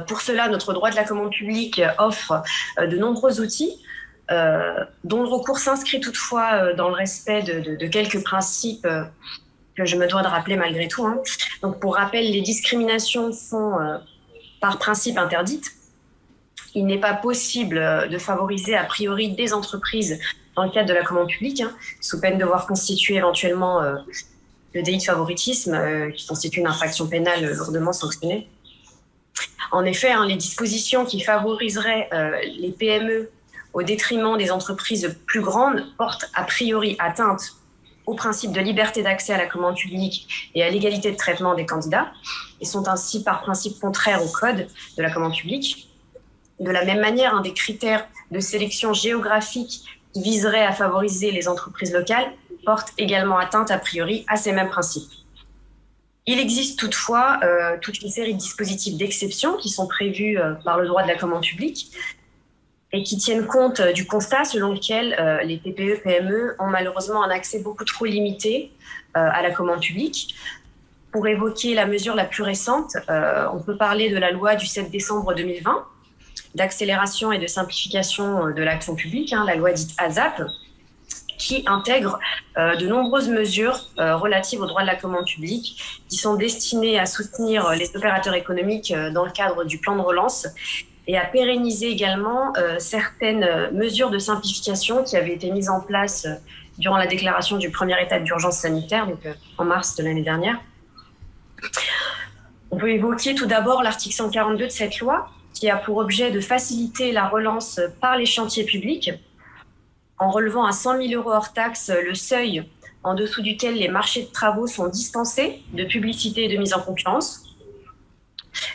Pour cela, notre droit de la commande publique offre de nombreux outils, dont le recours s'inscrit toutefois dans le respect de quelques principes que je me dois de rappeler malgré tout. Donc, pour rappel, les discriminations sont par principe interdites. Il n'est pas possible de favoriser a priori des entreprises dans le cadre de la commande publique, sous peine de voir constituer éventuellement le délit de favoritisme, qui constitue une infraction pénale lourdement sanctionnée. En effet, les dispositions qui favoriseraient les PME au détriment des entreprises plus grandes portent a priori atteinte au principe de liberté d'accès à la commande publique et à l'égalité de traitement des candidats, et sont ainsi par principe contraires au Code de la commande publique. De la même manière, des critères de sélection géographique qui viseraient à favoriser les entreprises locales portent également atteinte a priori à ces mêmes principes. Il existe toutefois toute une série de dispositifs d'exception qui sont prévus par le droit de la commande publique et qui tiennent compte du constat selon lequel les TPE-PME ont malheureusement un accès beaucoup trop limité à la commande publique. Pour évoquer la mesure la plus récente, on peut parler de la loi du 7 décembre 2020 d'accélération et de simplification de l'action publique, la loi dite ASAP, qui intègre de nombreuses mesures relatives au droit de la commande publique qui sont destinées à soutenir les opérateurs économiques dans le cadre du plan de relance et à pérenniser également certaines mesures de simplification qui avaient été mises en place durant la déclaration du premier état d'urgence sanitaire, donc en mars de l'année dernière. On peut évoquer tout d'abord l'article 142 de cette loi, qui a pour objet de faciliter la relance par les chantiers publics, en relevant à 100 000 € hors taxe le seuil en dessous duquel les marchés de travaux sont dispensés de publicité et de mise en concurrence.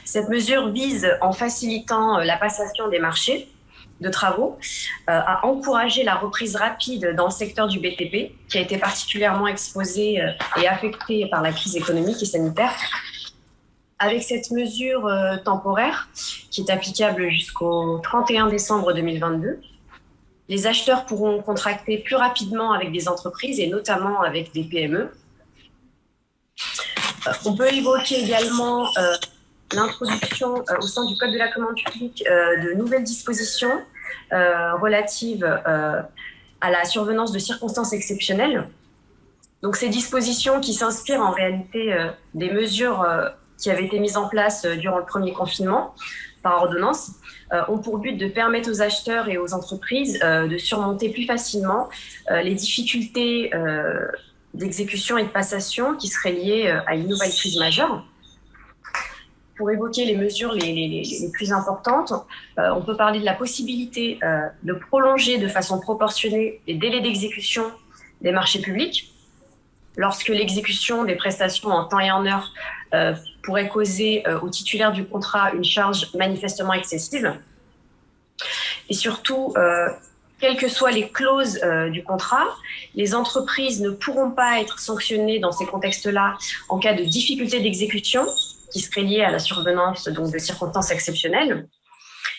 Cette mesure vise, en facilitant la passation des marchés, de travaux a encouragé la reprise rapide dans le secteur du BTP, qui a été particulièrement exposé et affecté par la crise économique et sanitaire. Avec cette mesure temporaire, qui est applicable jusqu'au 31 décembre 2022, les acheteurs pourront contracter plus rapidement avec des entreprises et notamment avec des PME. On peut évoquer également l'introduction au sein du Code de la commande publique de nouvelles dispositions relatives à la survenance de circonstances exceptionnelles. Donc ces dispositions qui s'inspirent en réalité des mesures qui avaient été mises en place durant le premier confinement par ordonnance ont pour but de permettre aux acheteurs et aux entreprises de surmonter plus facilement les difficultés d'exécution et de passation qui seraient liées à une nouvelle crise majeure. Pour évoquer les mesures les plus importantes, on peut parler de la possibilité de prolonger de façon proportionnée les délais d'exécution des marchés publics lorsque l'exécution des prestations en temps et en heure pourrait causer au titulaire du contrat une charge manifestement excessive. Et surtout, quelles que soient les clauses du contrat, les entreprises ne pourront pas être sanctionnées dans ces contextes-là en cas de difficulté d'exécution qui serait liée à la survenance donc, de circonstances exceptionnelles,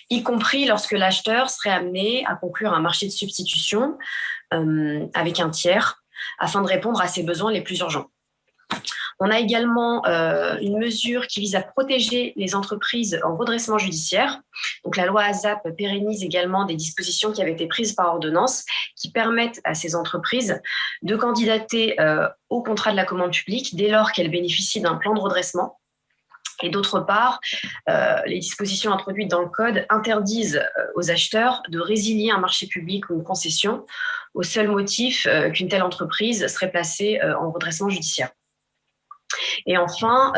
y compris lorsque l'acheteur serait amené à conclure un marché de substitution avec un tiers afin de répondre à ses besoins les plus urgents. On a également une mesure qui vise à protéger les entreprises en redressement judiciaire. Donc, la loi ASAP pérennise également des dispositions qui avaient été prises par ordonnance qui permettent à ces entreprises de candidater au contrat de la commande publique dès lors qu'elles bénéficient d'un plan de redressement. Et d'autre part, les dispositions introduites dans le Code interdisent aux acheteurs de résilier un marché public ou une concession au seul motif qu'une telle entreprise serait placée en redressement judiciaire. Et enfin,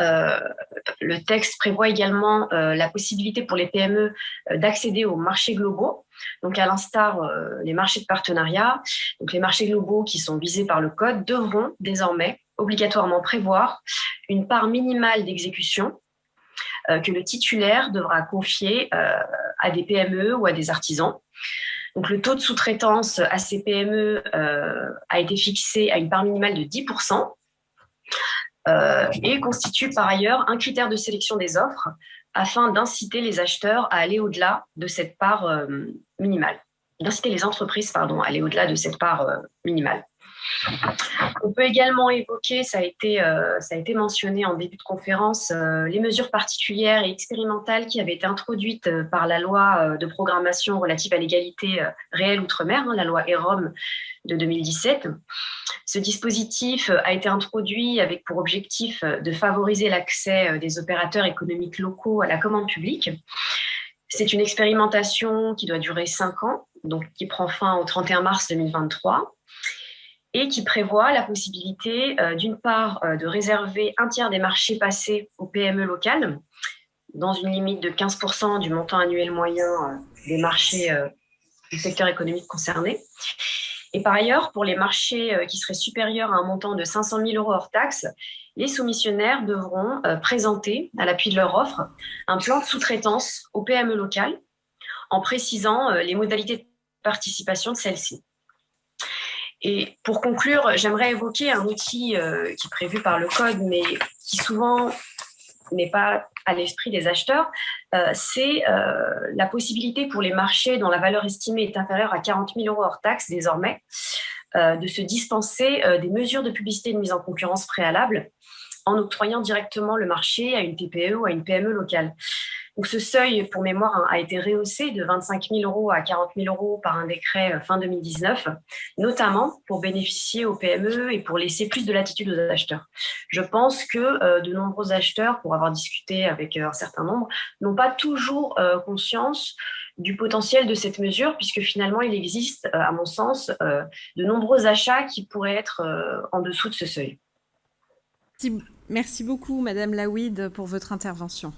le texte prévoit également la possibilité pour les PME d'accéder aux marchés globaux, donc à l'instar les marchés de partenariat. Donc les marchés globaux qui sont visés par le Code devront désormais obligatoirement prévoir une part minimale d'exécution que le titulaire devra confier à des PME ou à des artisans. Donc, le taux de sous-traitance à ces PME a été fixé à une part minimale de 10% et constitue par ailleurs un critère de sélection des offres afin d'inciter les acheteurs à aller au-delà de cette part minimale, d'inciter les entreprises à aller au-delà de cette part minimale. On peut également évoquer, ça a été mentionné en début de conférence, les mesures particulières et expérimentales qui avaient été introduites par la loi de programmation relative à l'égalité réelle outre-mer, la loi EROM de 2017. Ce dispositif a été introduit avec pour objectif de favoriser l'accès des opérateurs économiques locaux à la commande publique. C'est une expérimentation qui doit durer 5 ans, donc qui prend fin au 31 mars 2023. Et qui prévoit la possibilité, d'une part, de réserver un tiers des marchés passés aux PME locales, dans une limite de 15% du montant annuel moyen des marchés du secteur économique concerné. Et par ailleurs, pour les marchés qui seraient supérieurs à un montant de 500 000 € hors taxes, les soumissionnaires devront présenter, à l'appui de leur offre, un plan de sous-traitance aux PME locales, en précisant les modalités de participation de celles-ci. Et pour conclure, j'aimerais évoquer un outil qui est prévu par le Code, mais qui souvent n'est pas à l'esprit des acheteurs. C'est la possibilité pour les marchés dont la valeur estimée est inférieure à 40 000 € hors taxes désormais, de se dispenser des mesures de publicité de mise en concurrence préalable en octroyant directement le marché à une TPE ou à une PME locale. Donc ce seuil, pour mémoire, a été rehaussé de 25 000 € à 40 000 € par un décret fin 2019, notamment pour bénéficier aux PME et pour laisser plus de latitude aux acheteurs. Je pense que de nombreux acheteurs, pour avoir discuté avec un certain nombre, n'ont pas toujours conscience du potentiel de cette mesure, puisque finalement, il existe, à mon sens, de nombreux achats qui pourraient être en dessous de ce seuil. Merci beaucoup, Madame Lawid, pour votre intervention.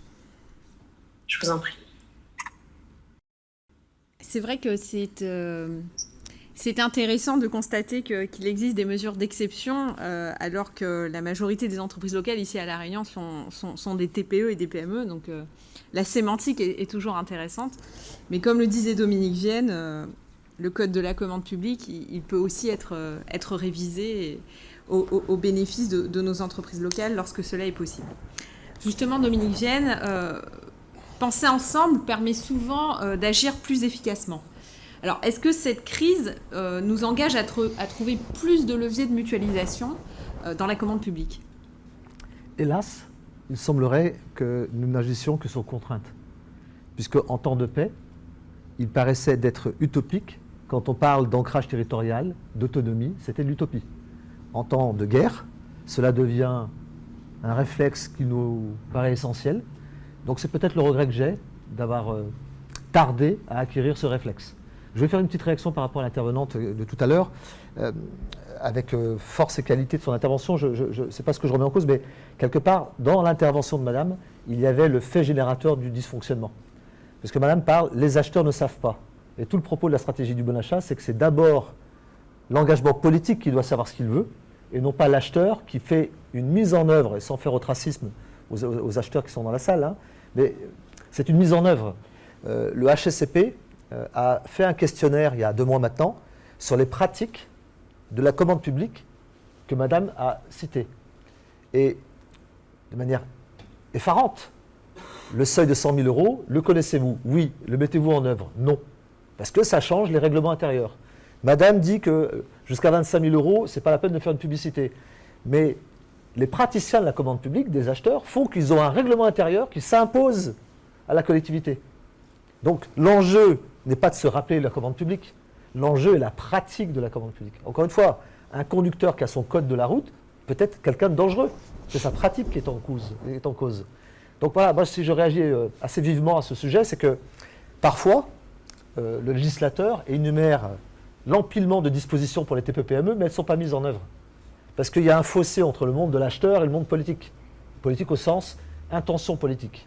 Je vous en prie. C'est vrai que C'est intéressant de constater qu'il existe des mesures d'exception, alors que la majorité des entreprises locales ici à La Réunion sont des TPE et des PME. Donc la sémantique est toujours intéressante. Mais comme le disait Dominique Vienne, le code de la commande publique, il peut aussi être révisé au bénéfice de nos entreprises locales lorsque cela est possible. Justement, Dominique Vienne, penser ensemble permet souvent d'agir plus efficacement. Alors, est-ce que cette crise nous engage à trouver plus de leviers de mutualisation dans la commande publique ? Hélas, il semblerait que nous n'agissions que sur contrainte, puisque en temps de paix, il paraissait d'être utopique, quand on parle d'ancrage territorial, d'autonomie, c'était de l'utopie. En temps de guerre, cela devient un réflexe qui nous paraît essentiel. Donc c'est peut-être le regret que j'ai d'avoir tardé à acquérir ce réflexe. Je vais faire une petite réaction par rapport à l'intervenante de tout à l'heure. Avec force et qualité de son intervention, je ne sais pas ce que je remets en cause, mais quelque part, dans l'intervention de Madame, il y avait le fait générateur du dysfonctionnement. Parce que Madame parle, les acheteurs ne savent pas. Et tout le propos de la stratégie du bon achat, c'est que c'est d'abord l'engagement politique qui doit savoir ce qu'il veut, et non pas l'acheteur qui fait une mise en œuvre, et sans faire ostracisme aux acheteurs qui sont dans la salle, hein, mais c'est une mise en œuvre. Le HSCP a fait un questionnaire il y a 2 mois maintenant sur les pratiques de la commande publique que Madame a cité. Et de manière effarante, le seuil de 100 000 €, le connaissez-vous? Oui. Le mettez-vous en œuvre? Non. Parce que ça change les règlements intérieurs. Madame dit que jusqu'à 25 000 €, ce n'est pas la peine de faire une publicité. Mais les praticiens de la commande publique, des acheteurs, font qu'ils ont un règlement intérieur qui s'impose à la collectivité. Donc l'enjeu n'est pas de se rappeler la commande publique. L'enjeu est la pratique de la commande publique. Encore une fois, un conducteur qui a son code de la route peut être quelqu'un de dangereux. C'est sa pratique qui est en cause. Donc voilà, moi si je réagis assez vivement à ce sujet, c'est que parfois, le législateur énumère l'empilement de dispositions pour les TPE-PME, mais elles ne sont pas mises en œuvre. Parce qu'il y a un fossé entre le monde de l'acheteur et le monde politique. Politique au sens intention politique.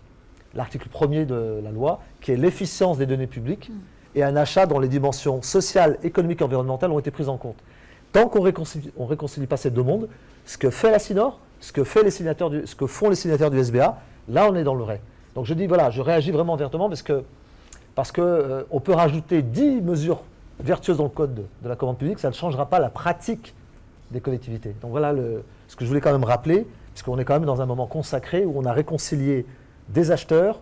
L'article 1er de la loi, qui est l'efficience des données publiques, et un achat dont les dimensions sociales, économiques et environnementales ont été prises en compte. Tant qu'on ne réconcilie pas ces deux mondes, ce que fait la CINOR, ce que font les signataires du SBA, là on est dans le vrai. Donc je dis, voilà, je réagis vraiment vertement parce que on peut rajouter 10 mesures vertueuses dans le code de la commande publique, ça ne changera pas la pratique des collectivités. Donc voilà ce que je voulais quand même rappeler, puisqu'on est quand même dans un moment consacré où on a réconcilié des acheteurs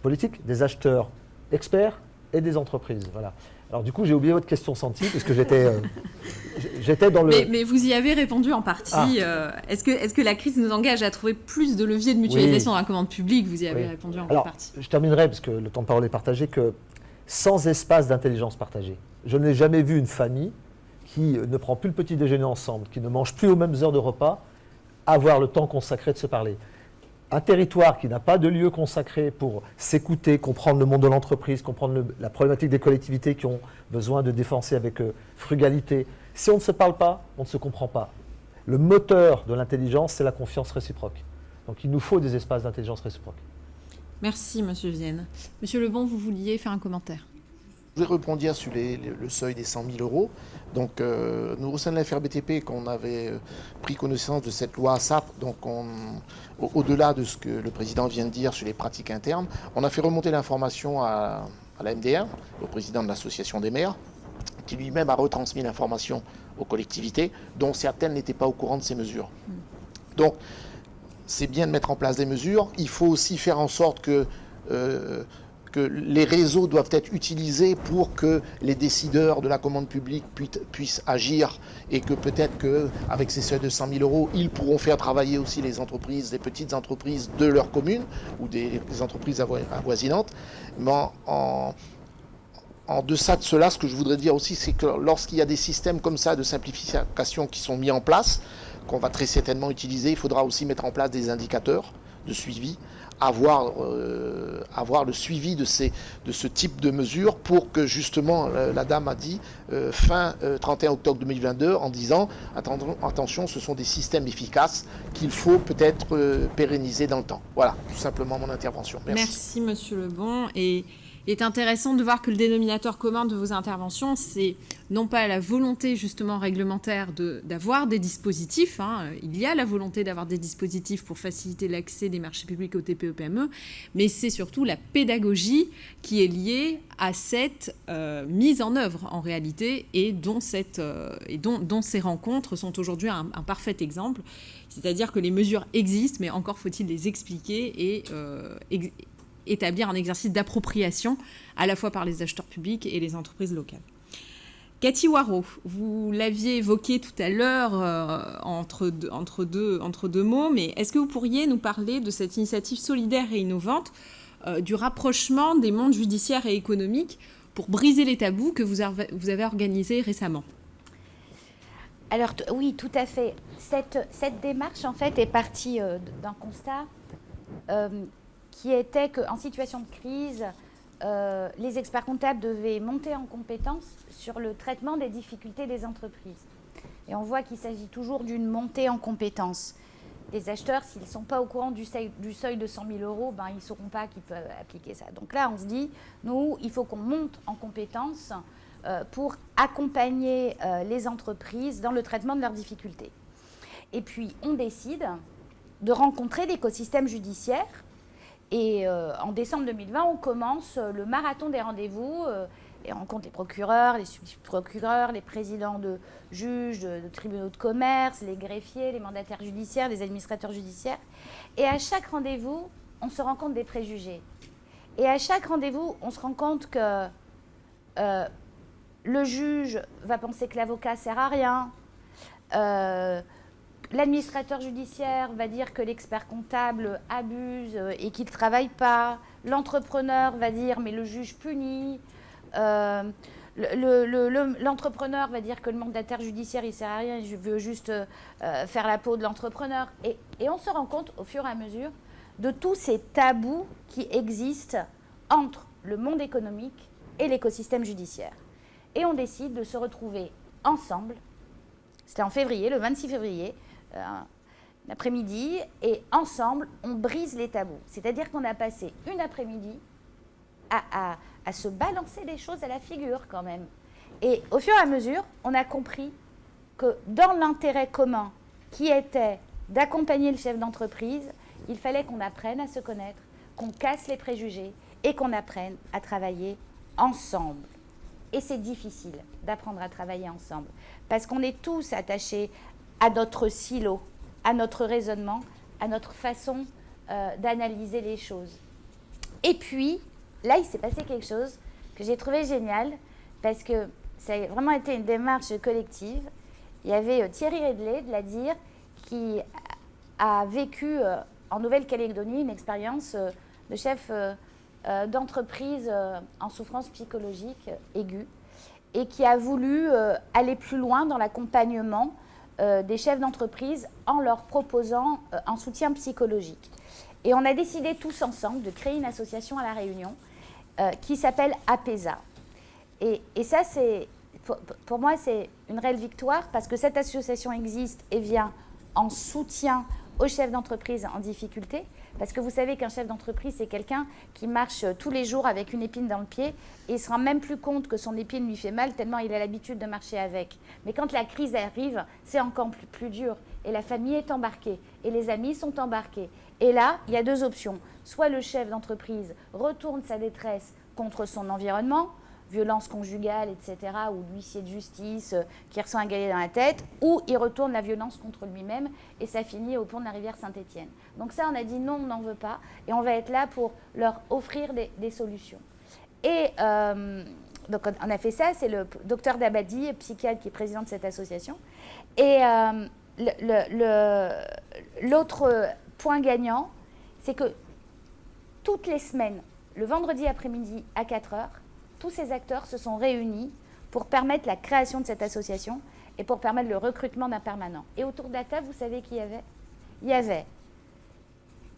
politiques, des acheteurs experts et des entreprises. Voilà. Alors du coup, j'ai oublié votre question Santi, puisque j'étais dans le... Mais vous y avez répondu en partie. Est-ce que la crise nous engage à trouver plus de leviers de mutualisation dans la commande publique? Vous y avez répondu en partie. Je terminerai, parce que le temps de parole est partagé, que sans espace d'intelligence partagée, je n'ai jamais vu une famille qui ne prend plus le petit déjeuner ensemble, qui ne mange plus aux mêmes heures de repas, avoir le temps consacré de se parler. Un territoire qui n'a pas de lieu consacré pour s'écouter, comprendre le monde de l'entreprise, comprendre la problématique des collectivités qui ont besoin de défoncer avec frugalité. Si on ne se parle pas, on ne se comprend pas. Le moteur de l'intelligence, c'est la confiance réciproque. Donc il nous faut des espaces d'intelligence réciproque. Merci, Monsieur Vienne. Monsieur Lebon, vous vouliez faire un commentaire? Je vais rebondir sur le seuil des 100 000 €. Donc, nous, au sein de la FRBTP, qu'on avait pris connaissance de cette loi ASAP, donc au-delà de ce que le président vient de dire sur les pratiques internes, on a fait remonter l'information à la MDR, au président de l'association des maires, qui lui-même a retransmis l'information aux collectivités, dont certaines n'étaient pas au courant de ces mesures. Donc, c'est bien de mettre en place des mesures. Il faut aussi faire en sorte que les réseaux doivent être utilisés pour que les décideurs de la commande publique puissent agir et que peut-être qu'avec ces seuils de 100 000 €, ils pourront faire travailler aussi les entreprises, les petites entreprises de leur commune ou des entreprises avoisinantes. Mais en deçà de cela, ce que je voudrais dire aussi, c'est que lorsqu'il y a des systèmes comme ça de simplification qui sont mis en place, qu'on va très certainement utiliser, il faudra aussi mettre en place des indicateurs de suivi, avoir le suivi de ce type de mesures pour que justement, la dame a dit, fin 31 octobre 2022, en disant, attention, ce sont des systèmes efficaces qu'il faut peut-être pérenniser dans le temps. Voilà, tout simplement mon intervention. Merci. Merci, Monsieur Lebon. Et Il est intéressant de voir que le dénominateur commun de vos interventions, c'est non pas la volonté justement réglementaire d'avoir des dispositifs, il y a la volonté d'avoir des dispositifs pour faciliter l'accès des marchés publics aux TPE-PME, mais c'est surtout la pédagogie qui est liée à cette mise en œuvre en réalité et dont ces rencontres sont aujourd'hui un parfait exemple. C'est-à-dire que les mesures existent, mais encore faut-il les expliquer et établir un exercice d'appropriation à la fois par les acheteurs publics et les entreprises locales. Cathy Waraud, vous l'aviez évoqué tout à l'heure entre deux mots, mais est-ce que vous pourriez nous parler de cette initiative solidaire et innovante du rapprochement des mondes judiciaires et économiques pour briser les tabous que vous avez organisé récemment ? Alors oui, tout à fait. Cette démarche, en fait, est partie d'un constat qui était qu'en situation de crise, les experts comptables devaient monter en compétence sur le traitement des difficultés des entreprises. Et on voit qu'il s'agit toujours d'une montée en compétence. Les acheteurs, s'ils ne sont pas au courant du seuil de 100 000 euros, ils ne sauront pas qu'ils peuvent appliquer ça. Donc là, on se dit, nous, il faut qu'on monte en compétence pour accompagner les entreprises dans le traitement de leurs difficultés. Et puis, on décide de rencontrer l'écosystème judiciaire. Et en décembre 2020, on commence le marathon des rendez-vous et on rencontre les procureurs, les subprocureurs, les présidents de juges, de tribunaux de commerce, les greffiers, les mandataires judiciaires, les administrateurs judiciaires. Et à chaque rendez-vous, on se rend compte des préjugés. Et à chaque rendez-vous, on se rend compte que le juge va penser que l'avocat ne sert à rien. L'administrateur judiciaire va dire que l'expert comptable abuse et qu'il ne travaille pas. L'entrepreneur va dire mais le juge punit. L'entrepreneur va dire que le mandataire judiciaire il ne sert à rien, je veux juste faire la peau de l'entrepreneur. Et on se rend compte au fur et à mesure de tous ces tabous qui existent entre le monde économique et l'écosystème judiciaire. Et on décide de se retrouver ensemble, c'était en février, le 26 février, l'après-midi, et ensemble, on brise les tabous. C'est-à-dire qu'on a passé une après-midi à se balancer des choses à la figure quand même. Et au fur et à mesure, on a compris que dans l'intérêt commun qui était d'accompagner le chef d'entreprise, il fallait qu'on apprenne à se connaître, qu'on casse les préjugés et qu'on apprenne à travailler ensemble. Et c'est difficile d'apprendre à travailler ensemble parce qu'on est tous attachés à notre silo, à notre raisonnement, à notre façon d'analyser les choses. Et puis, là, il s'est passé quelque chose que j'ai trouvé génial parce que ça a vraiment été une démarche collective. Il y avait Thierry Redley de l'ADIR qui a vécu en Nouvelle-Calédonie une expérience de chef d'entreprise en souffrance psychologique aiguë et qui a voulu aller plus loin dans l'accompagnement des chefs d'entreprise en leur proposant un soutien psychologique. Et on a décidé tous ensemble de créer une association à La Réunion qui s'appelle APESA. Et ça, pour moi, c'est une réelle victoire parce que cette association existe et vient en soutien aux chefs d'entreprise en difficulté. Parce que vous savez qu'un chef d'entreprise, c'est quelqu'un qui marche tous les jours avec une épine dans le pied et il ne se rend même plus compte que son épine lui fait mal tellement il a l'habitude de marcher avec. Mais quand la crise arrive, c'est encore plus dur. Et la famille est embarquée et les amis sont embarqués. Et là, il y a deux options. Soit le chef d'entreprise retourne sa détresse contre son environnement, violence conjugale, etc., ou l'huissier de justice qui reçoit un galet dans la tête, ou il retourne la violence contre lui-même et ça finit au pont de la rivière Saint-Étienne. Donc ça, on a dit non, on n'en veut pas et on va être là pour leur offrir des solutions. Et donc on a fait ça, c'est le docteur Dabadi, psychiatre qui est président de cette association. Et l'autre point gagnant, c'est que toutes les semaines, le vendredi après-midi à 4h, tous ces acteurs se sont réunis pour permettre la création de cette association et pour permettre le recrutement d'un permanent. Et autour de la table, vous savez qui il y avait ? Il y avait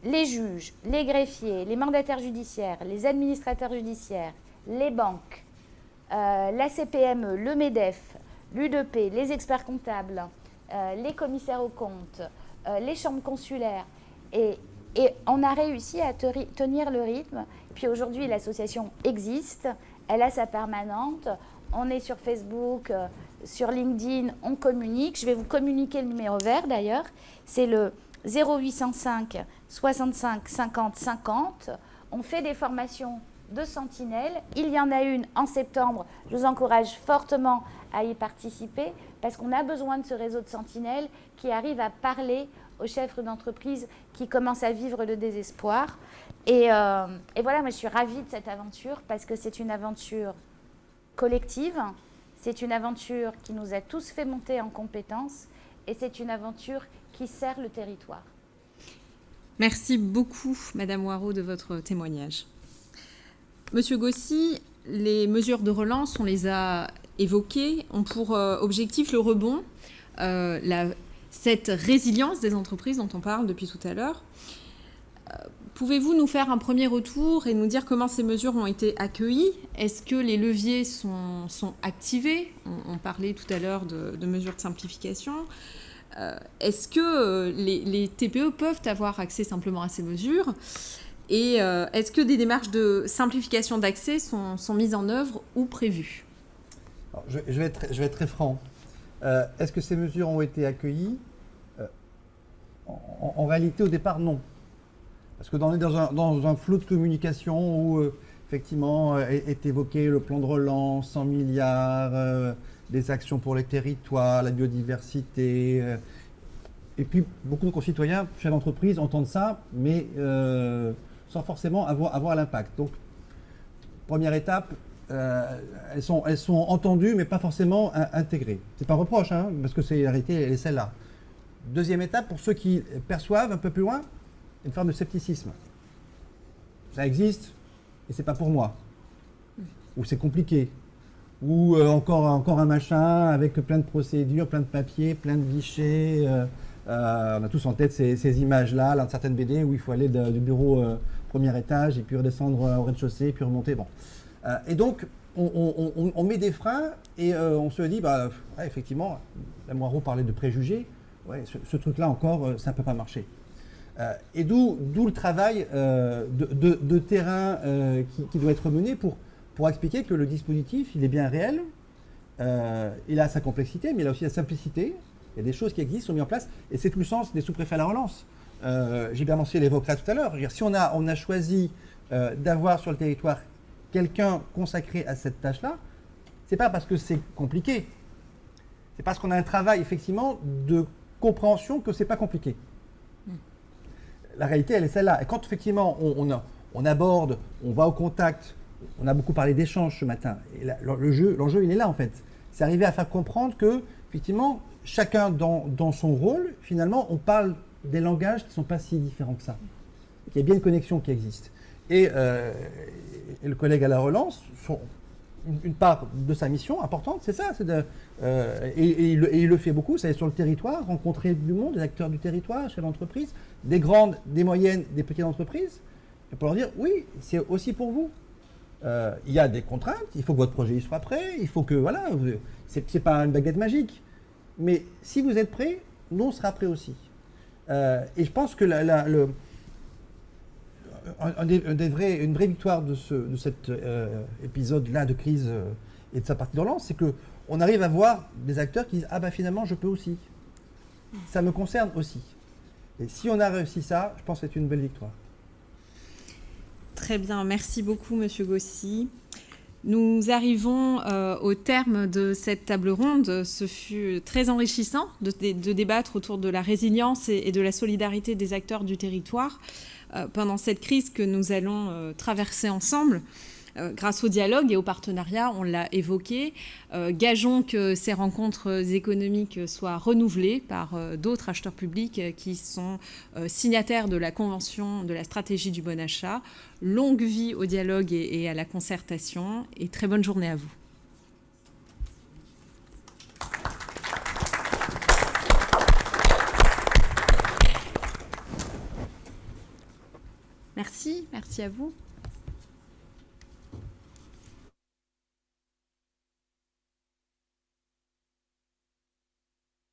les juges, les greffiers, les mandataires judiciaires, les administrateurs judiciaires, les banques, la CPME, le MEDEF, l'UDP, les experts comptables, les commissaires aux comptes, les chambres consulaires. Et Et on a réussi à tenir le rythme. Puis aujourd'hui, l'association existe, elle a sa permanente, on est sur Facebook, sur LinkedIn, on communique. Je vais vous communiquer le numéro vert d'ailleurs. C'est le 0805 65 50 50. On fait des formations de sentinelles. Il y en a une en septembre. Je vous encourage fortement à y participer parce qu'on a besoin de ce réseau de sentinelles qui arrive à parler aux chefs d'entreprise qui commencent à vivre le désespoir. Et voilà, moi je suis ravie de cette aventure parce que c'est une aventure collective, c'est une aventure qui nous a tous fait monter en compétences et c'est une aventure qui sert le territoire. Merci beaucoup, Madame Hoareau, de votre témoignage. Monsieur Gossy, les mesures de relance, on les a évoquées, ont pour objectif le rebond, cette résilience des entreprises dont on parle depuis tout à l'heure. Pouvez-vous nous faire un premier retour et nous dire comment ces mesures ont été accueillies? Est-ce que les leviers sont activés? On parlait tout à l'heure de mesures de simplification. Est-ce que les TPE peuvent avoir accès simplement à ces mesures? Et est-ce que des démarches de simplification d'accès sont mises en œuvre ou prévues? Alors, je vais être très franc. Est-ce que ces mesures ont été accueillies? En réalité, au départ, non. Parce que on est dans un flot de communication où, effectivement, est évoqué le plan de relance, 100 milliards, des actions pour les territoires, la biodiversité. Et puis, beaucoup de concitoyens, chefs d'entreprise, entendent ça, mais sans forcément avoir l'impact. Donc, première étape, elles sont entendues, mais pas forcément intégrées. C'est pas un reproche, hein, parce que la réalité, elle est celle-là. Deuxième étape, pour ceux qui perçoivent un peu plus loin, une forme de scepticisme. Ça existe, et c'est pas pour moi. Ou c'est compliqué. Ou encore un machin avec plein de procédures, plein de papiers, plein de guichets. On a tous en tête ces images-là, dans certaines BD où il faut aller du bureau premier étage et puis redescendre au rez-de-chaussée, puis remonter. Bon. Et donc, on met des freins et on se dit, bah, ouais, effectivement, la Hoareau parlait de préjugés. Ouais, ce truc-là encore, ça ne peut pas marcher. Et d'où le travail de terrain qui doit être mené pour expliquer que le dispositif, il est bien réel, il a sa complexité, mais il a aussi la simplicité. Il y a des choses qui existent, sont mises en place, et c'est tout le sens des sous-préfets à la relance. Gilbert Mancier l'évoquera tout à l'heure. Si on a choisi d'avoir sur le territoire quelqu'un consacré à cette tâche-là, c'est pas parce que c'est compliqué, c'est parce qu'on a un travail effectivement de compréhension que c'est pas compliqué. La réalité, elle est celle-là. Et quand effectivement on aborde, on va au contact, on a beaucoup parlé d'échanges ce matin, et l'enjeu il est là en fait. C'est arriver à faire comprendre que effectivement chacun dans son rôle, finalement, on parle des langages qui ne sont pas si différents que ça. Il y a bien une connexion qui existe. Et le collègue à la relance, une part de sa mission importante, c'est ça. Et il le fait beaucoup, c'est aller sur le territoire, rencontrer du monde, des acteurs du territoire, chefs d'entreprise, des grandes, des moyennes, des petites entreprises, et pour leur dire, oui, c'est aussi pour vous. Il y a des contraintes, il faut que votre projet soit prêt, il faut que, voilà, c'est pas une baguette magique. Mais si vous êtes prêts, nous on sera prêts aussi. Et je pense que une vraie victoire de cet épisode-là de crise et de sa partie de relance, c'est qu'on arrive à voir des acteurs qui disent « Ah ben finalement, je peux aussi. Ça me concerne aussi. » Et si on a réussi ça, je pense que c'est une belle victoire. Très bien, merci beaucoup Monsieur Gossy. Nous arrivons au terme de cette table ronde. Ce fut très enrichissant de débattre autour de la résilience et de la solidarité des acteurs du territoire pendant cette crise que nous allons traverser ensemble. Grâce au dialogue et au partenariat, on l'a évoqué. Gageons que ces rencontres économiques soient renouvelées par d'autres acheteurs publics qui sont signataires de la Convention de la stratégie du bon achat. Longue vie au dialogue et à la concertation, et très bonne journée à vous. Merci à vous.